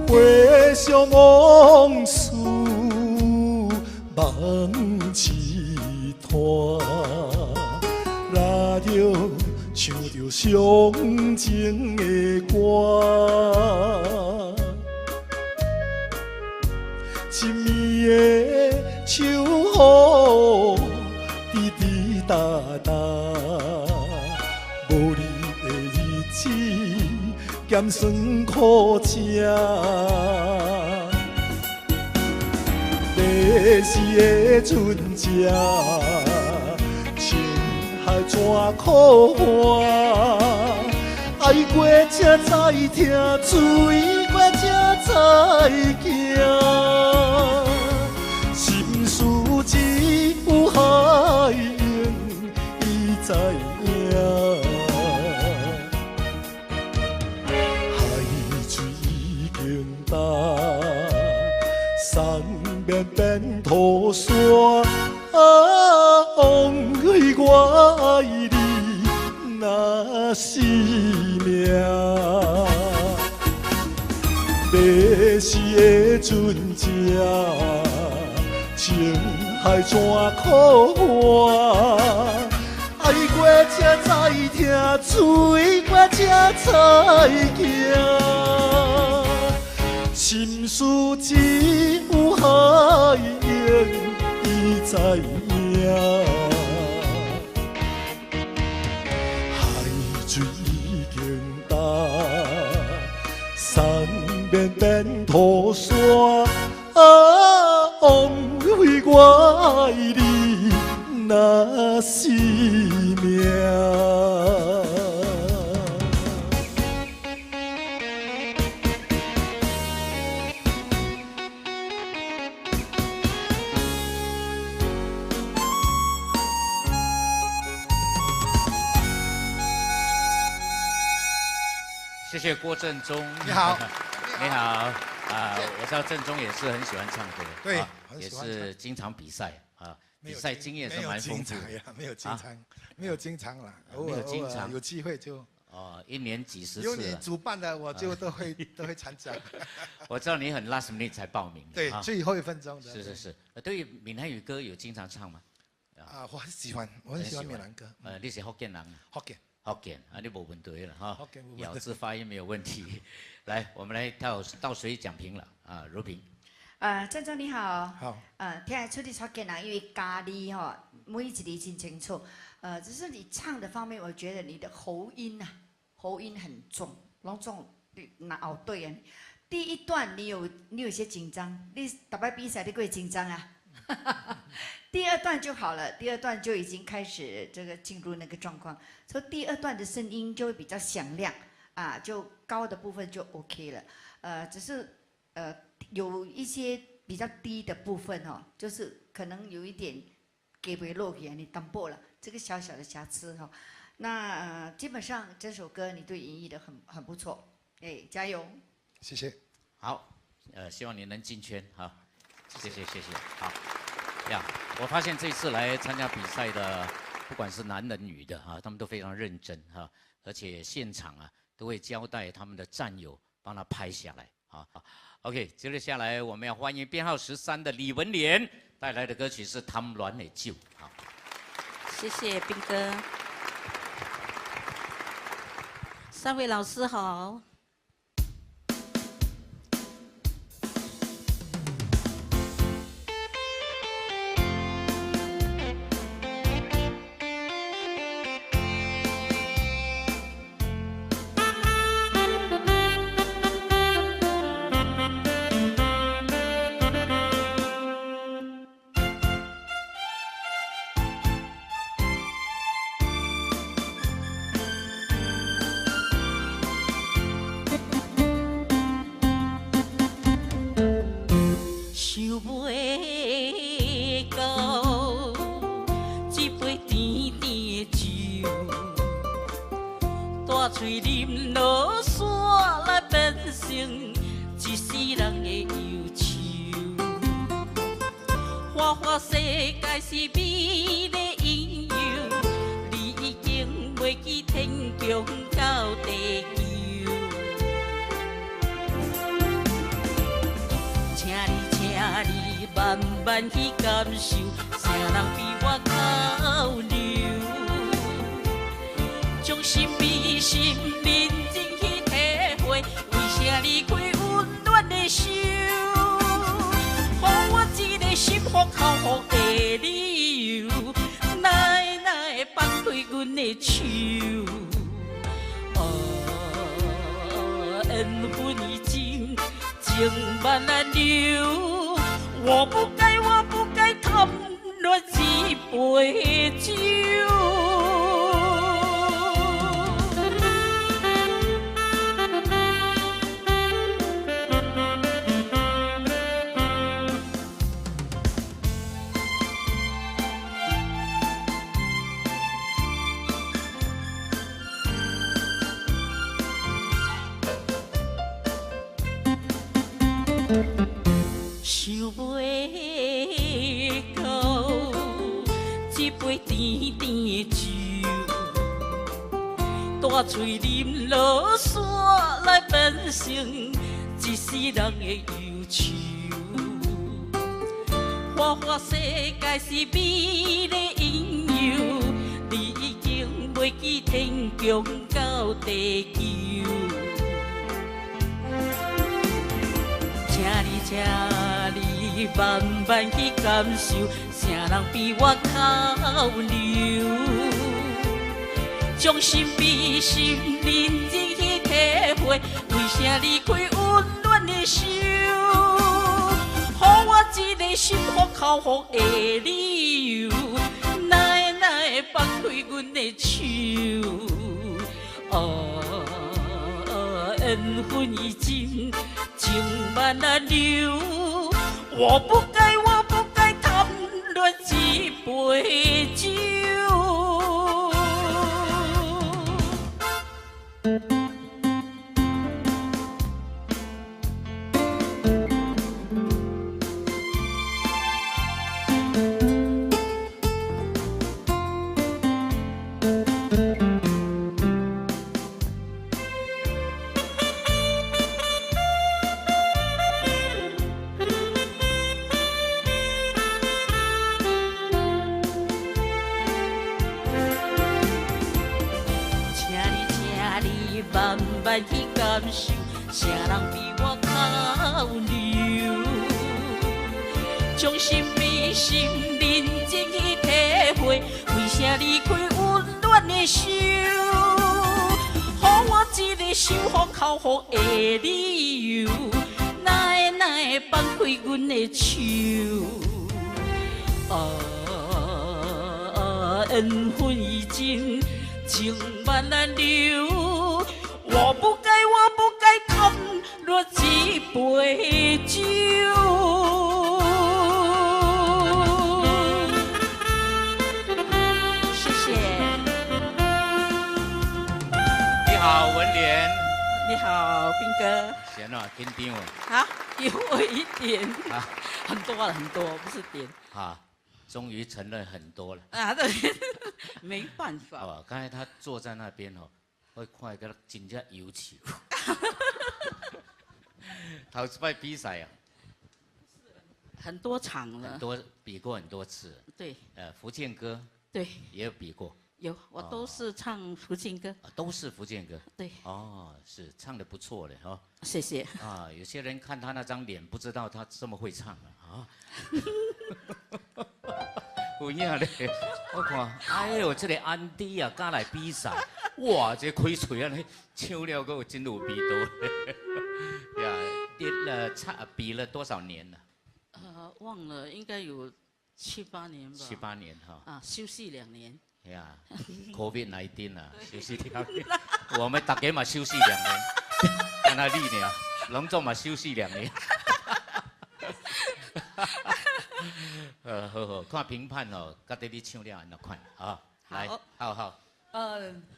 S14: 回想往事梦一团，拉着唱着伤情的歌，一暝的秋雨滴滴答答，无你的日子咸酸苦吃。迷失的船只，情海怎可花？爱过才知听，醉过才知行。心事只有海洋，伊知影。海水已经干。送遍遍土山，枉费我爱你那是命。迷失的船只，情海怎可花？爱过才知听，醉过才知行。心事只有海洋，伊知影。海水已经干。山绵绵土沙，枉费我爱你那是命。
S1: 谢谢郭正宗。
S22: 你好，
S1: 你好啊！我知道正宗也是很喜欢唱歌，
S22: 对
S1: 啊也
S22: 很喜欢
S1: 是经常比赛啊，比赛经验是蛮丰富的。
S22: 没有经常，没有经常了，偶
S1: 没有
S22: 尔
S1: 经常
S22: 有机会就。
S1: 哦，一年几十次。
S22: 有你主办的，我就都会参加。
S1: 我知道你很 last minute 才报名的。
S22: 对，最后1分钟的。
S1: 是是是。对闽南语歌有经常唱吗？
S22: 啊，我很喜欢，我很喜欢闽南歌。
S1: 你是福建人？
S22: 福建。
S1: 福建啊，你没问题了哈。
S22: 福建没问题
S1: 咬字发音没有问题。来，我们来倒水讲评了啊，如萍。
S4: 郑总你好。
S22: 好。
S4: 听得出你福建人，因为咖喱哈，每一字真清楚。只是你唱的方面，我觉得你的喉音啊，喉音很重，拢重拿熬对啊。第一段你有些紧张，你打败比赛你会紧张啊。第二段就好了，第二段就已经开始这个进入那个状况，所以第二段的声音就会比较响亮啊，就高的部分就 OK 了。只是有一些比较低的部分哦，就是可能有一点给不落去，你淡薄了，这个小小的瑕疵哈。那基本上这首歌你对演绎的很不错，哎，加油！
S22: 谢谢。
S1: 好，希望你能进圈哈。谢谢谢谢。好呀，我发现这次来参加比赛的，不管是男的女的哈，他们都非常认真哈，而且现场啊都会交代他们的战友帮他拍下来啊。OK， 接着下来我们要欢迎编号13的李文莲带来的歌曲是《贪恋的酒》。好，
S2: 谢谢斌哥。3位老师好。嘴啉落山来变成一世人的忧愁。花花世界是美丽应有，你已经袂记天宫到地球。请你慢慢去感受，啥人比我较牛？将心比心，认真去体会，为啥离开温暖的手？给我一个幸福幸福的理由，哪会放开阮的手？缘分已尽，情慢难留，我不该贪恋一杯酒。想袂到一杯甜甜的酒，大嘴啉落山来变成一世人的忧愁。花花世界是美丽应有，你已经袂记天宫到地球。请你慢慢去感受，啥人比我较牛？将心比心，认真去体会，为啥离开温暖的手？给我一个心服口服的理由，哪会放开阮的手？缘分已尽，情慢难留。我不该贪恋一杯酒。慢慢去感受，啥人比我较牛？将心比心，认真去体会，为啥离开温暖的手？给我一个心服口服的理由，哪会放开阮的手？缘分已尽，情慢难留。我不该贪恋一杯酒。谢谢。
S1: 你好，文莲。
S2: 你好，斌哥。
S1: 闲了，紧张哦。
S2: 啊，给我一点。
S1: 啊，
S2: 很多了，很多，不是点。
S1: 啊，终于承认很多了。
S2: 啊，对，没办法。
S1: 哦，刚才他坐在那边哦。我看个真正有趣。头一摆比赛啊，
S2: 很多场了，
S1: 很多比过很多次。
S2: 对。
S1: 福建歌。
S2: 对。
S1: 也有比过。
S2: 有，我都是唱福建歌。
S1: 都是福建歌。
S2: 对。
S1: 哦，是唱得不错的哦。
S2: 谢谢。
S1: 啊，有些人看他那张脸，不知道他这么会唱啊。有影咧，我看，哎呦，这个安迪啊，敢来比赛，哇，这开嘴安尼唱了，个真有味道。呀，比了多少年了？
S2: 忘了，应该有7、8年吧。
S1: 7、8年哈。
S2: 啊，休息2年。
S1: 呀，COVID-19 啊，休息2年。我们大家嘛休息2年，干那你呢？隆重嘛休息2年。好，看评判哦，到底你唱了安怎款啊？来，好。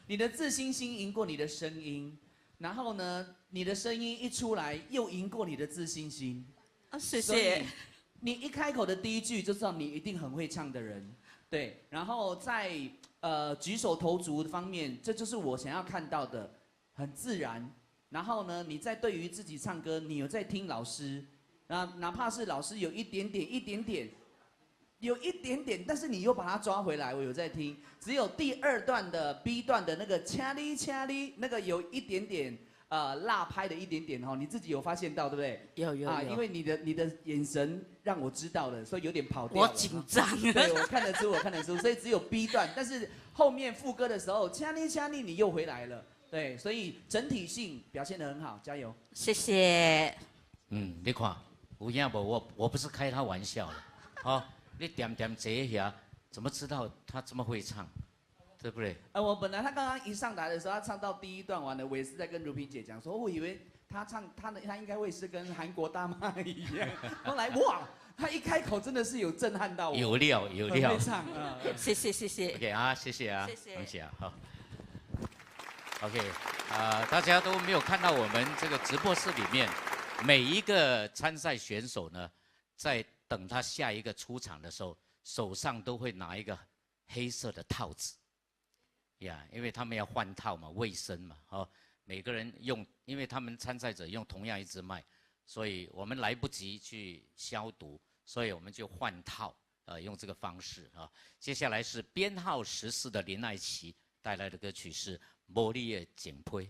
S5: 你的自信心赢过你的声音，然后呢，你的声音一出来又赢过你的自信心。
S2: 啊，谢谢。
S5: 你一开口的第一句就知道你一定很会唱的人，对。然后在举手投足方面，这就是我想要看到的，很自然。然后呢，你在对于自己唱歌，你有在听老师。哪怕是老师有一点点，但是你又把它抓回来，我有在听。只有第2段的 B 段的那个掐哩，那个有一点点落拍的一点点哦，你自己有发现到对不对？
S2: 有
S5: 因为你的眼神让我知道了，所以有点跑掉了。
S2: 我紧张。
S5: 对，我看得出，所以只有 B 段，但是后面副歌的时候掐哩你又回来了，对，所以整体性表现得很好，加油！
S2: 谢谢。
S1: 你看。有影无？我不是开他玩笑的，哦，你点坐下，怎么知道他这么会唱，对不对？
S5: 我本来他刚刚一上台的时候，他唱到第1段完了，我也是在跟如萍姐讲说，我以为他唱他应该会是跟韩国大妈一样，后来哇，他一开口真的是有震撼到我，
S1: 有料，
S5: 很会唱啊！
S2: 谢谢。
S1: OK 啊，谢谢啊，
S2: 谢谢，
S1: 恭喜啊，好。OK，大家都没有看到我们这个直播室里面。每一个参赛选手呢，在等他下一个出场的时候，手上都会拿一个黑色的套子，呀，因为他们要换套嘛，卫生嘛，哦，每个人用，因为他们参赛者用同样一支麦，所以我们来不及去消毒，所以我们就换套，用这个方式啊。接下来是编号14的林爱琪带来的歌曲是《茉莉的景胚》。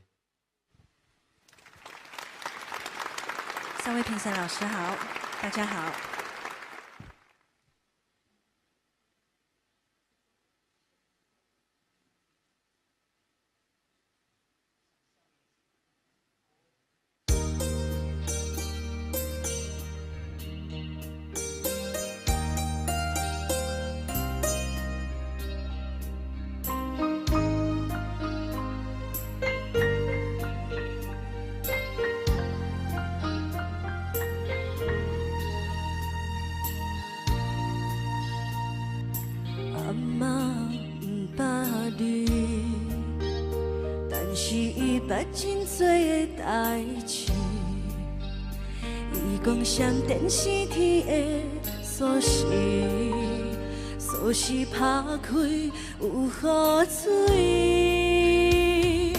S6: 3位评审老师好，大家好。
S9: 真多的代志。伊讲闪电是天的锁匙，锁匙打开有雨水。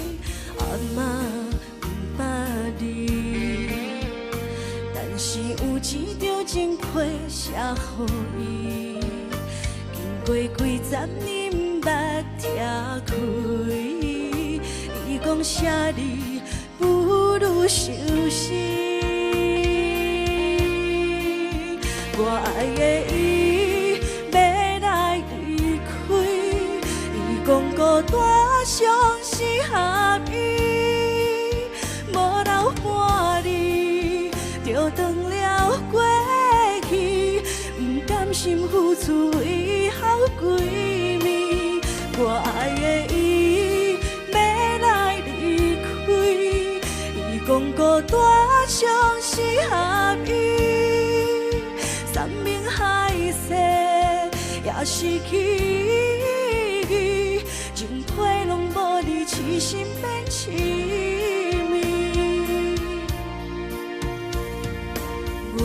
S9: 阿嬷不捌你，但是有一张情批写予伊。经过几十年捌拆开，伊讲写你不如收拾。我爱的伊要来离开，伊讲孤单上是合意，无留半日就断了过去，不甘心付出为好闺蜜。我爱的伊要来离开，伊讲孤单上是合意。山明海誓也失去，情批拢无你，痴心变痴迷。我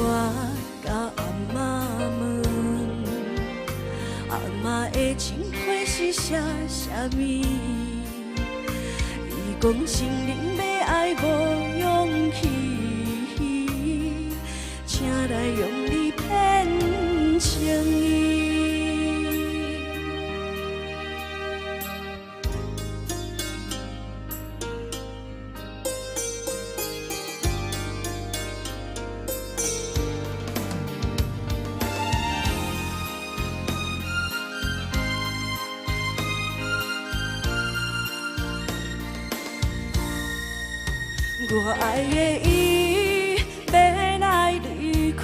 S9: 甲阿嬷问，阿嬷的情批是写啥物？伊讲心灵要爱无勇气，请来用你骗情意。我爱的伊要来离开，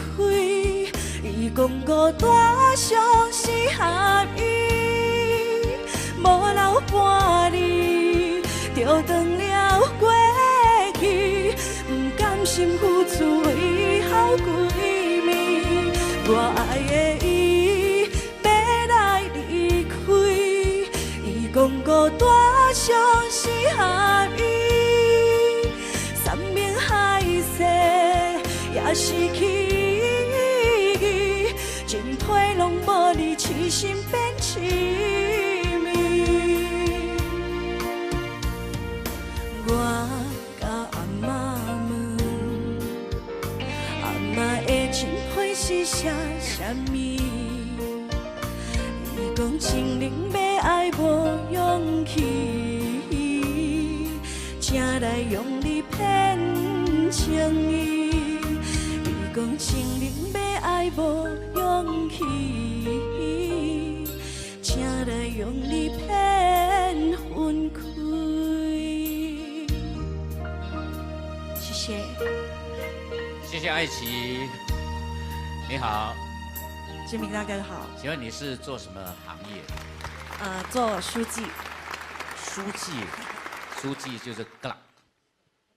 S9: 伊讲孤单上是合意，无留半日就断了过去，不甘心付出为好闺蜜。我爱的伊要来离开，伊讲孤单上是合意。山明海誓也失去，情批拢无你，痴心变痴迷。我甲阿嬷问，阿嬷的情批是写啥物？伊讲情人要爱无勇气，请来用你骗情意。伊讲情人要爱无勇气，请来用你骗分开。谢谢，
S1: 谢谢爱琪，你好，
S6: 志明大哥好。
S1: 请问你是做什么行业？
S6: 做书记。
S1: 书记，书记就是嘎啦，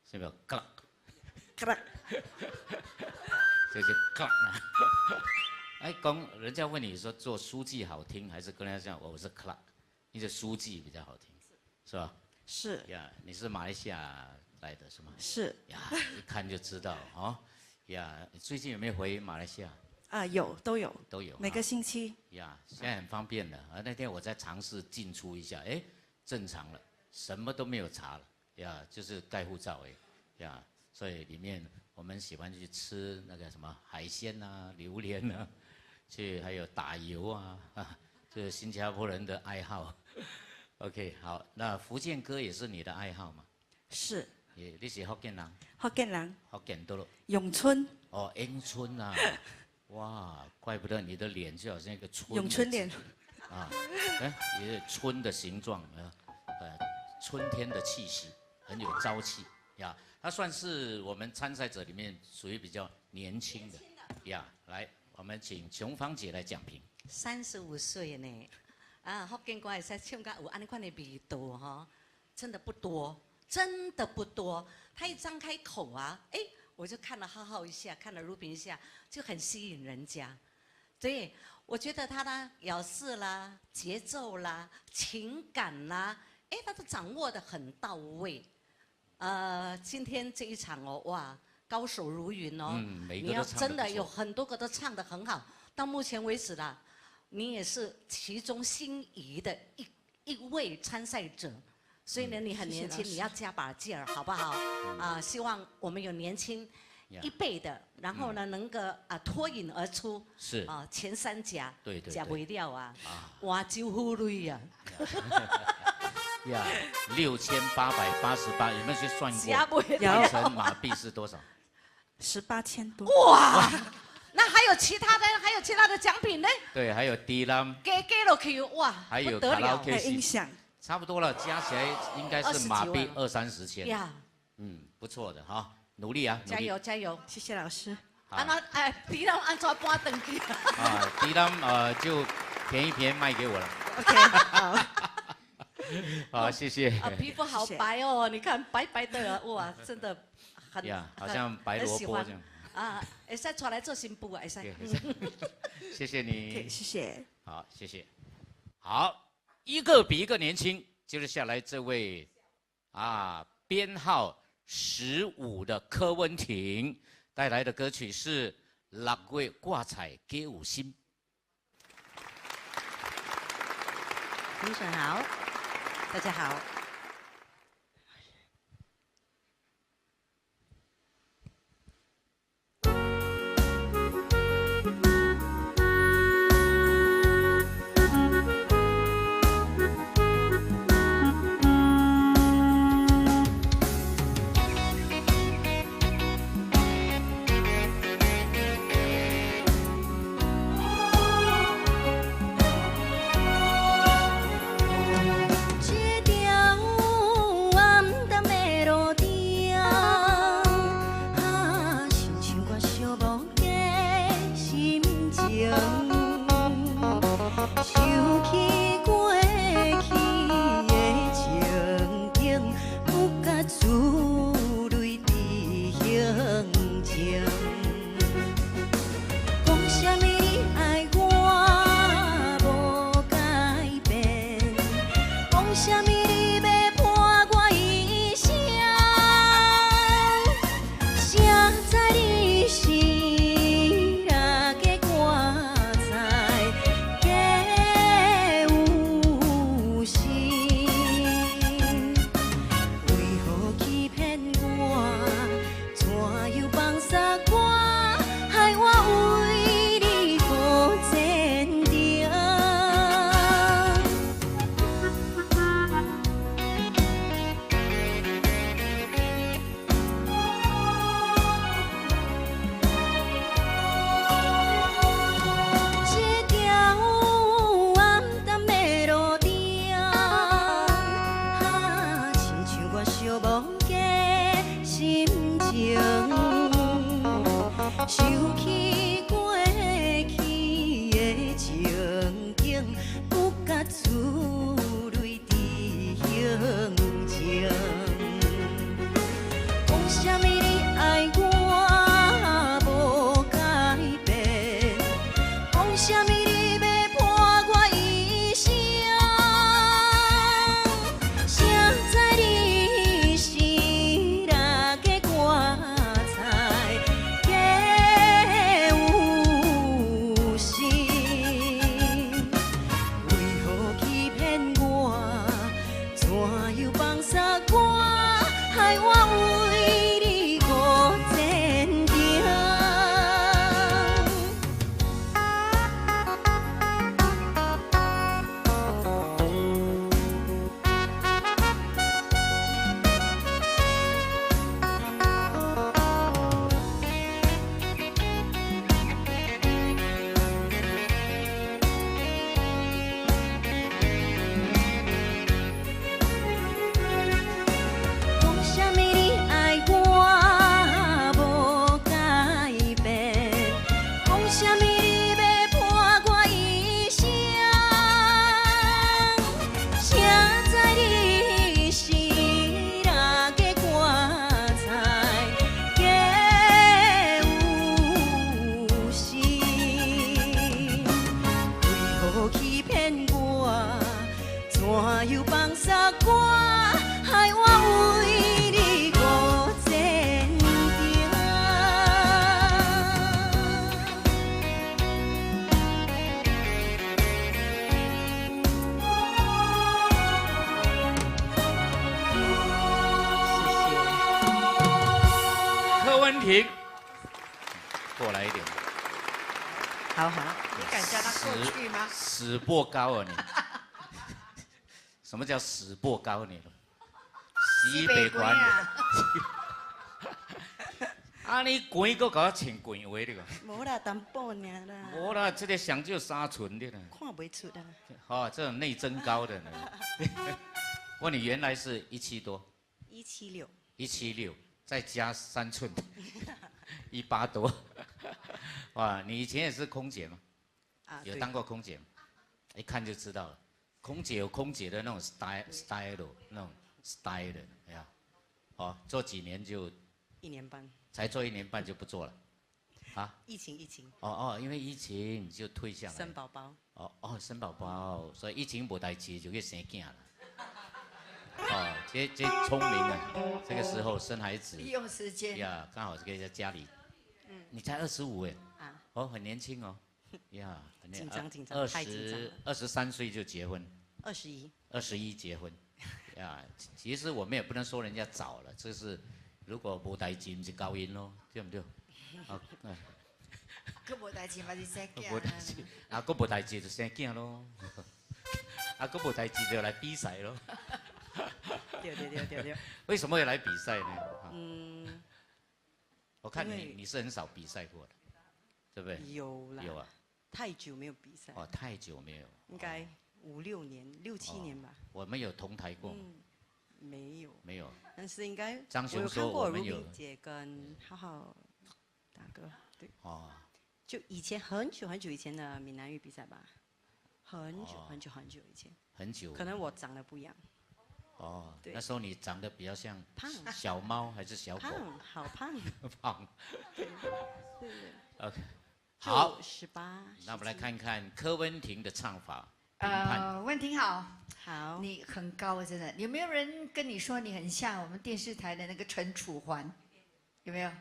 S1: 是没有嘎啦，
S6: 嘎啦，
S1: 这就嘎啦。哎，人家问你说做书记好听，还是跟人家讲我是克拉？你的书记比较好听，是吧？
S6: 是。
S1: 呀，你是马来西亚来的是吗？
S6: 是。
S1: 呀，一看就知道哦。呀，最近有没有回马来西亚？
S6: 有，都有。
S1: 都有。
S6: 每个星期。
S1: 呀，现在很方便了。那天我在尝试进出一下，哎，正常了，什么都没有查了。呀，就是盖护照哎。呀，所以里面我们喜欢去吃那个什么海鲜啊、榴莲啊，还有打油啊，这是新加坡人的爱好。OK， 好，那福建歌也是你的爱好吗？
S6: 是。
S1: 你是福建人？
S6: 福建人。
S1: 福建多了。
S6: 永春。
S1: 哦，永春啊，哇，怪不得你的脸就好像一个春。
S6: 永春脸。
S1: 啊，哎，也是春的形状，春天的气息，很有朝气呀。他算是我们参赛者里面属于比较年轻的呀。来，我们请琼芳姐来讲评。
S3: 35岁呢，福建歌会使唱到有安尼款的味道哈，真的不多，真的不多。他一张开口啊，哎，我就看了浩浩一下，看了如萍一下，就很吸引人家。对，我觉得他的咬字啦、节奏啦、情感啦，哎，他都掌握得很到位。今天这一场哦，哇，高手如云哦。
S1: 每个
S3: 你要
S1: 都唱得不错
S3: 真的有很多个都唱得很好，到目前为止啦，你也是其中心仪的一位参赛者。所以呢，你很年轻，你要加把劲儿，好不好？希望我们有年轻一辈的，然后呢，能够脱颖而出，
S1: 是
S3: 前3甲，
S1: 对，
S3: 假不了啊，哇，酒壶类呀。
S1: 呀，6888，有没有去算过？
S3: 有
S1: 乘马币是多少
S6: ？18,000多。
S3: 哇，那还有其他的奖品呢？
S1: 对，还有低浪，
S3: 给落去哇，
S1: 还有
S3: 不得了，
S1: 还有音响。差不多了，加起来应该是马币20-30千。呀，不错的哈，努力啊！
S3: 加油加油！
S6: 谢谢老师。
S3: 迪浪按照搬登记。
S1: 迪浪就便宜卖给我了。
S3: OK， 好。
S1: 好，谢谢。
S3: 皮肤好白哦，你看白白的，哇，真的很
S1: 好像白萝卜这样。
S3: 会使出来做新妇啊，会使。
S1: 谢谢你。
S6: 谢谢。
S1: 好，谢谢。好。一个比一个年轻，接着下来这位，编号15的柯文婷带来的歌曲是6月挂彩给5星。
S7: 评审好，大家好。
S20: 给我彩，给
S1: 文婷，过来一点。
S4: 好好，你敢叫他过去吗？
S1: 死播高啊你！什么叫死播高你？西北关啊！啊，你滚个搞穿滚话的个？
S7: 无啦，淡薄尔啦。
S1: 无啦，这个上就3寸的啦。
S7: 看不出啊。
S1: 哦，这种内增高的呢。问你原来是1.7多
S7: ？176。
S1: 176，再加3寸，1.8多。哇，你以前也是空姐吗？
S7: 啊，
S1: 有当过空姐吗？一看就知道了。空姐有空姐的那种 style 那种 style 的，哎呀，哦，做几年就
S7: 1年半。
S1: 才做1年半就不做了，啊？
S7: 疫情。
S1: 哦，因为疫情你就退下来。
S7: 生宝宝。
S1: 生宝宝，所以疫情没代志就去生囝了。哦，这聪明啊！这个时候生孩子，
S4: 利用时间
S1: 呀，刚好可以在家里。你才25哎。
S7: 啊。
S1: 哦，很年轻哦。呀，很
S7: 紧张，太紧张了。
S1: 23岁就结婚。21结婚。呀，其实我们也不能说人家早了，这是。如果无代志，唔是高音咯，对唔对？
S4: 佮无代志嘛是生囝。
S1: 无代志，佮无代志就生囝咯。佮无代志就来比赛咯。
S7: 对。
S1: 为什么要来比赛呢？我看你是很少比赛过的，对不对？
S7: 有啦。
S1: 有啊。
S7: 太久没有比赛。
S1: 哦，太久没有。
S7: 应该5、6年、6、7年吧。
S1: 我们有同台过。
S7: 没有。但是应该
S1: 张兄说我们有。
S7: 如冰姐跟浩浩大哥，对。
S1: 哦。
S7: 就以前很久以前的闽南语比赛吧，很久以前。
S1: 很久。
S7: 可能我长得不一样。
S1: 哦。那时候你长得比较像
S7: 胖
S1: 小猫还是小狗？
S7: 胖，好胖。
S1: 胖。
S7: 对。
S1: OK。好。
S7: 18。
S1: 那我们来看看柯文婷的唱法。
S4: 文婷好。
S7: 好，
S4: 你很高，真的。有没有人跟你说你很像我们电视台的那个陈楚环？有没有？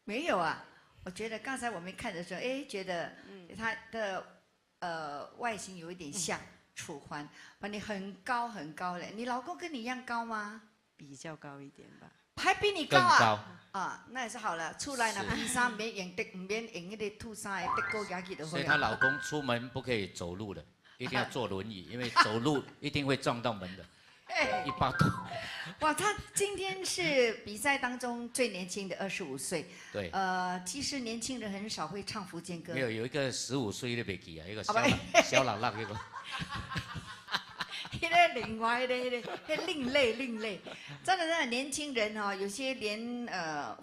S4: 没有啊。我觉得刚才我们看的时候，觉得他的外形有一点像楚环，把你很高嘞。你老公跟你一样高吗？
S7: 比较高一点吧。
S4: 还比你高啊？啊，那也是好了。出来了，披衫唔免用的，唔免用那个兔衫的德高压起的。
S1: 所以她老公出门不可以走路的。一定要坐轮椅，因为走路一定会撞到门的。180多。
S4: 哇，他今天是比赛当中最年轻的25岁。
S1: 对。
S4: 其实年轻人很少会唱福建歌。
S1: 没有一个15岁的没记啊，一个小朗朗那个。
S4: 那个另外那另类，真的年轻人哦，有些连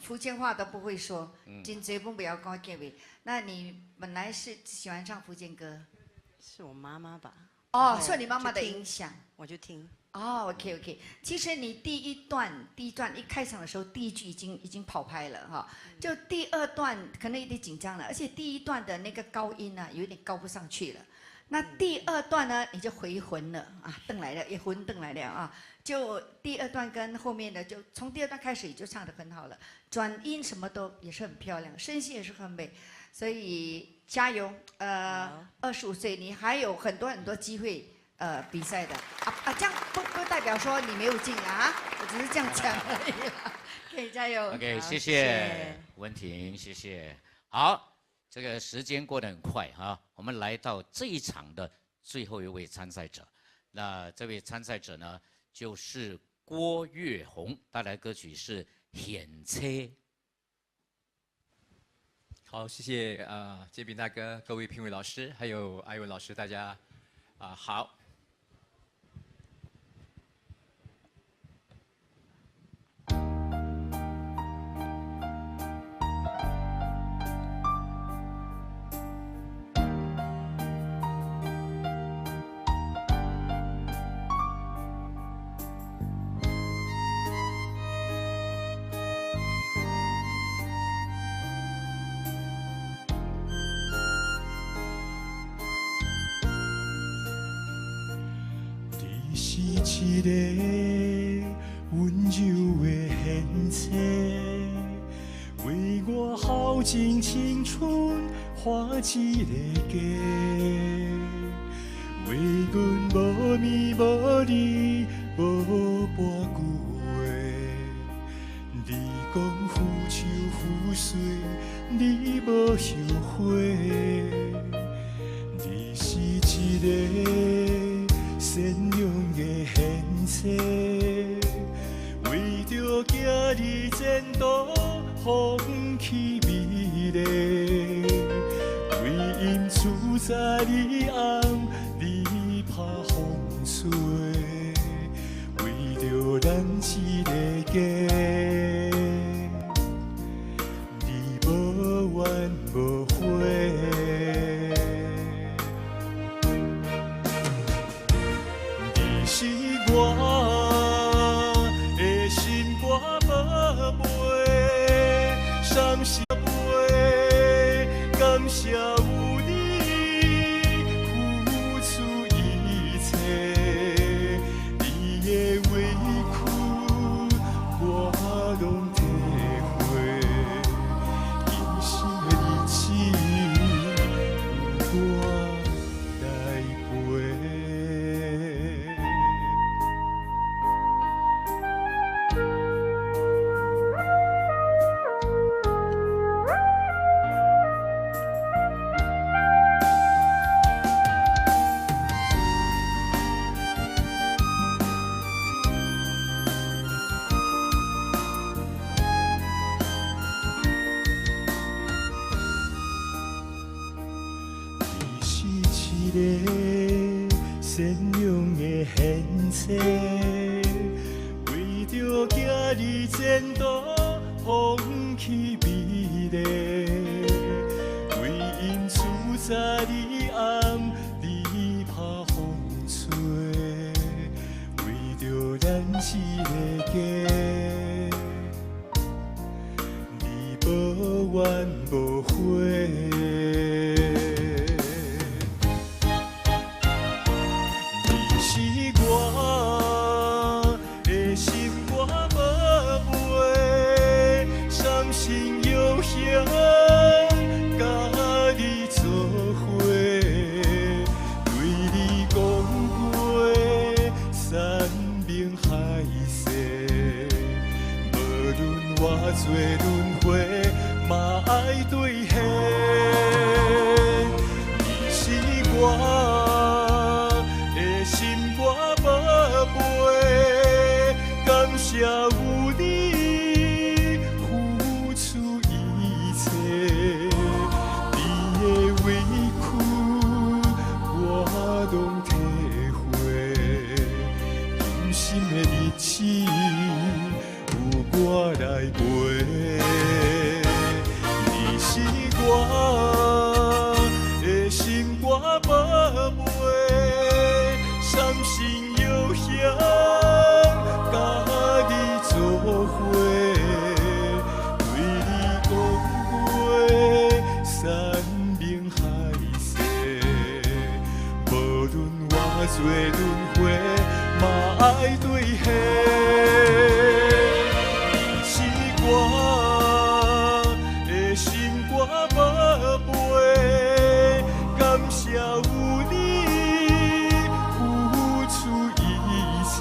S4: 福建话都不会说，真侪不要讲各位。那你本来是喜欢唱福建歌？
S7: 是我妈妈吧？
S4: 哦，受你妈妈的影响，
S7: 我就听。
S4: 哦 ，OK。其实你第一段一开场的时候，第一句已经跑拍了哈，就第2段可能有点紧张了，而且第1段的那个高音呢，有点高不上去了。那第2段呢，你就回魂了啊，登来了，一魂登来了啊，就第2段跟后面的就从第2段开始也就唱得很好了，转音什么都也是很漂亮，声线也是很美，所以。加油！25岁，你还有很多机会比赛的这样不代表说你没有进啊，我只是这样讲而已啦。可以加油。
S1: OK， 谢谢文婷，谢谢。好，这个时间过得很快哈，我们来到这一场的最后一位参赛者。那这位参赛者呢，就是郭岳宏，带来歌曲是《险车》。
S8: 好，谢谢建斌大哥、各位评委老师，还有艾文老师，大家好。
S10: 一个温柔的现切，为我耗尽青春画一个家，为阮无眠无离无半句话。你讲扶手扶无后悔。你是一个善良的贤妻，为着今日前途放弃美丽，为因厝在你暗，你拍风吹，为着咱一个家。无怨无悔，你是我的心肝宝贝，三世杯，感谢有你付出一切，你的委屈我拢体会。善良的贤妻，为着今日前途放弃美丽，为因厝在你暗，你拍风吹，为着咱一个家，你无怨无悔。我的心肝宝贝，伤心有幸甲你做伙，对你讲过山明海誓，无论偌多轮回，嘛爱兑现。你是我。感谢有你付出一切，你的委屈我拢体会，用心的日子有我来陪。你是我的心肝宝贝，伤心有幸。做伙，对你讲过山明海誓，无论偌多轮回，嘛爱兑现。你是我的心肝宝贝，感谢有你付出一切。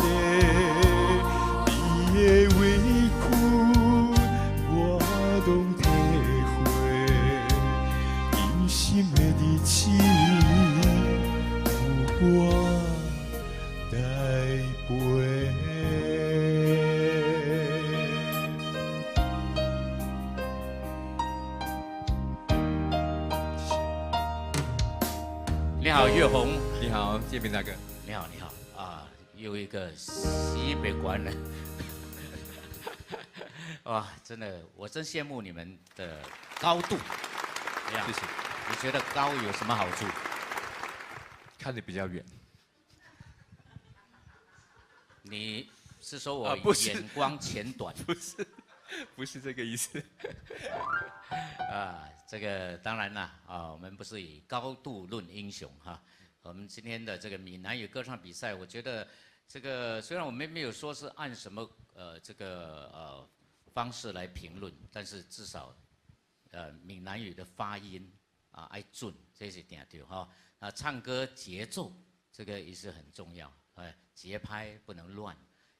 S10: 的委屈我拢体会，用心的日子有我来陪。
S1: 你好，岳宏。
S8: 你好，建平大哥。
S1: 你好，你好啊，又一个西北官人。哇，真的，我真羡慕你们的高度。
S8: 谢谢。
S1: 你觉得高有什么好处？
S8: 看得比较远。
S1: 你是说我眼光浅短？
S8: 不是这个意思。
S1: 啊，这个当然啦，啊，我们不是以高度论英雄哈。我们今天的这个闽南语歌唱比赛，我觉得这个虽然我们没有说是按什么方式来评论，但是至少闽南语的发音啊爱准，这是定对哈。啊，唱歌节奏这个也是很重要，节拍不能乱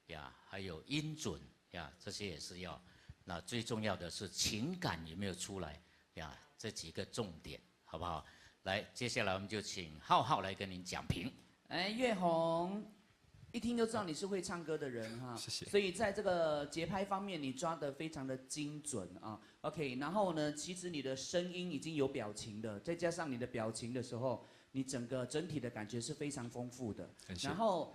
S1: 呀，还有音准呀，这些也是要。那最重要的是情感有没有出来呀，这几个重点，好不好？来，接下来我们就请浩浩来跟您讲评。
S5: 哎，岳宏，一听就知道你是会唱歌的人哈，
S8: 谢谢。
S5: 所以在这个节拍方面，你抓得非常的精准啊。OK， 然后呢，其实你的声音已经有表情的，再加上你的表情的时候，你整体的感觉是非常丰富的。然后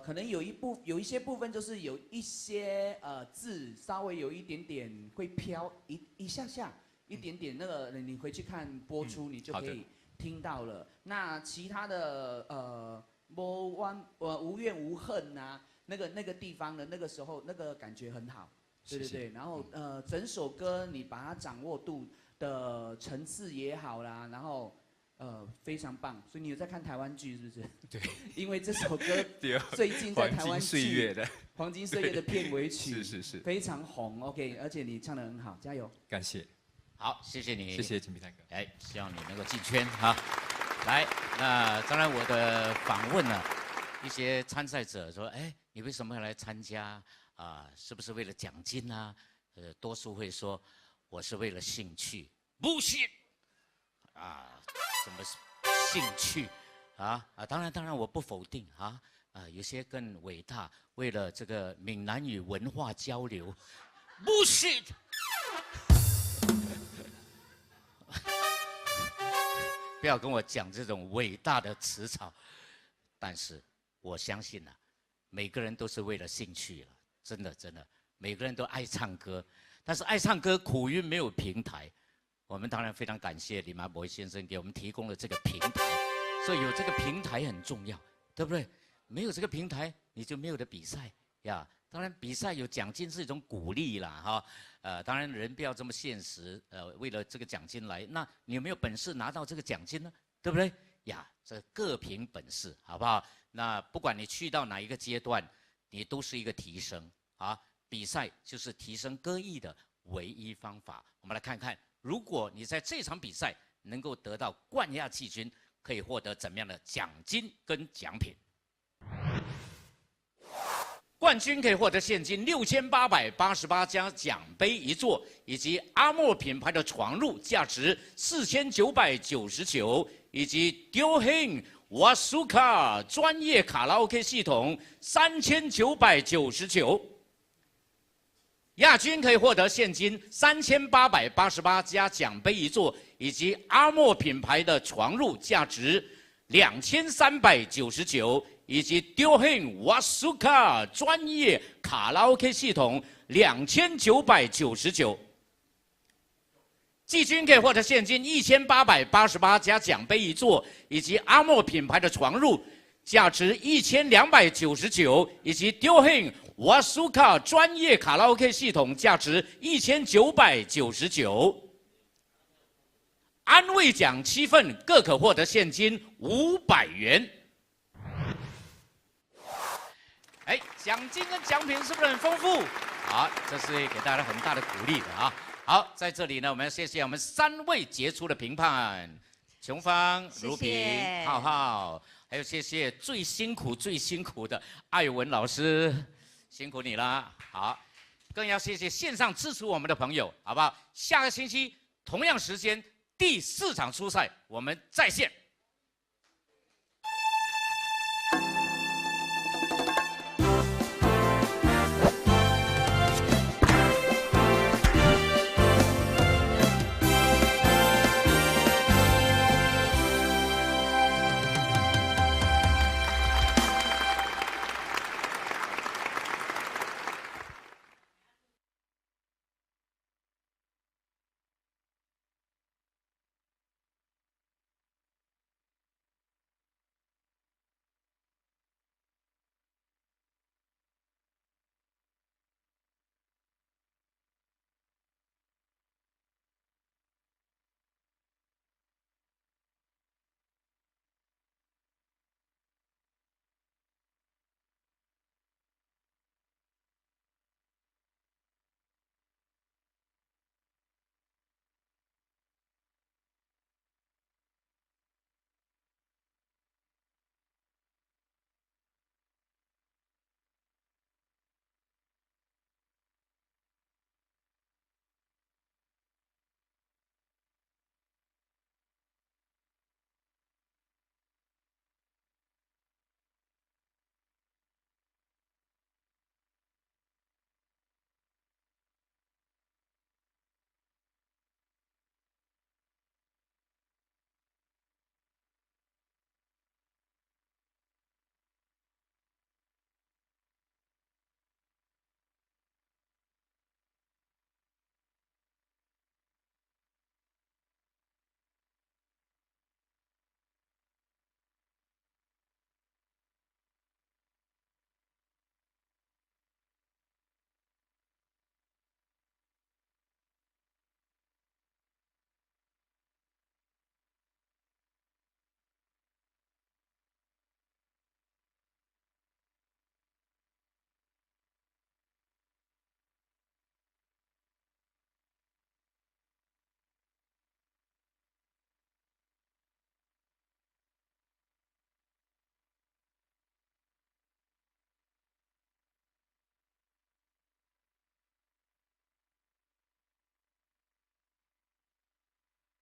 S5: 可能有一些部分就是有一些字稍微有一点点会飘一下下，一点点那个你回去看播出，你就可以听到了。那其他的无怨无恨啊，那个地方的那个时候那个感觉很好，对对对。然后整首歌你把它掌握度的层次也好啦，然后非常棒。所以你有在看台湾剧是不是？
S8: 对，
S5: 因为这首歌最近在台湾剧《黄金岁月》的片尾曲是非常红 ，OK， 而且你唱得很好，加油！
S8: 感谢。
S1: 好，谢谢你，
S8: 谢谢金碧泰哥。
S1: 哎，希望你能够进圈哈。来，那当然我的访问呢，一些参赛者说，哎，你为什么要来参加啊？是不是为了奖金啊？多数会说，我是为了兴趣。bullshit 啊，什么是兴趣啊？当然我不否定啊，有些更伟大，为了这个闽南语文化交流。bullshit。不要跟我讲这种伟大的词藻，但是我相信啊，每个人都是为了兴趣了，真的，每个人都爱唱歌，但是爱唱歌苦于没有平台。我们当然非常感谢李麻博先生给我们提供了这个平台，所以有这个平台很重要，对不对？没有这个平台，你就没有的比赛呀。当然，比赛有奖金是一种鼓励啦，哈，当然人不要这么现实，为了这个奖金来，那你有没有本事拿到这个奖金呢？对不对？呀，这各凭本事，好不好？那不管你去到哪一个阶段，你都是一个提升啊。比赛就是提升歌艺的唯一方法。我们来看看，如果你在这场比赛能够得到冠亚季军，可以获得怎么样的奖金跟奖品？冠军可以获得现金6888加奖杯1座，以及阿莫品牌的床褥价值4999，以及丢亨瓦苏卡专业卡拉 OK 系统3999。亚军可以获得现金3888加奖杯1座，以及阿莫品牌的床褥价值2399。以及丢亨瓦苏卡专业卡拉 OK 系统2999，季军可以获得现金1888加奖杯1座，以及阿莫品牌的床褥价值1299，以及丢亨瓦苏卡专业卡拉 OK 系统价值1999。安慰奖7份，各可获得现金500元。哎，奖金跟奖品是不是很丰富？好，这是给大家很大的鼓励的啊。好，在这里呢，我们要谢谢我们3位杰出的评判：琼芳、如萍、浩浩，还有谢谢最辛苦的艾文老师，辛苦你了。好，更要谢谢线上支持我们的朋友，好不好？下个星期同样时间第4场初赛，我们再见。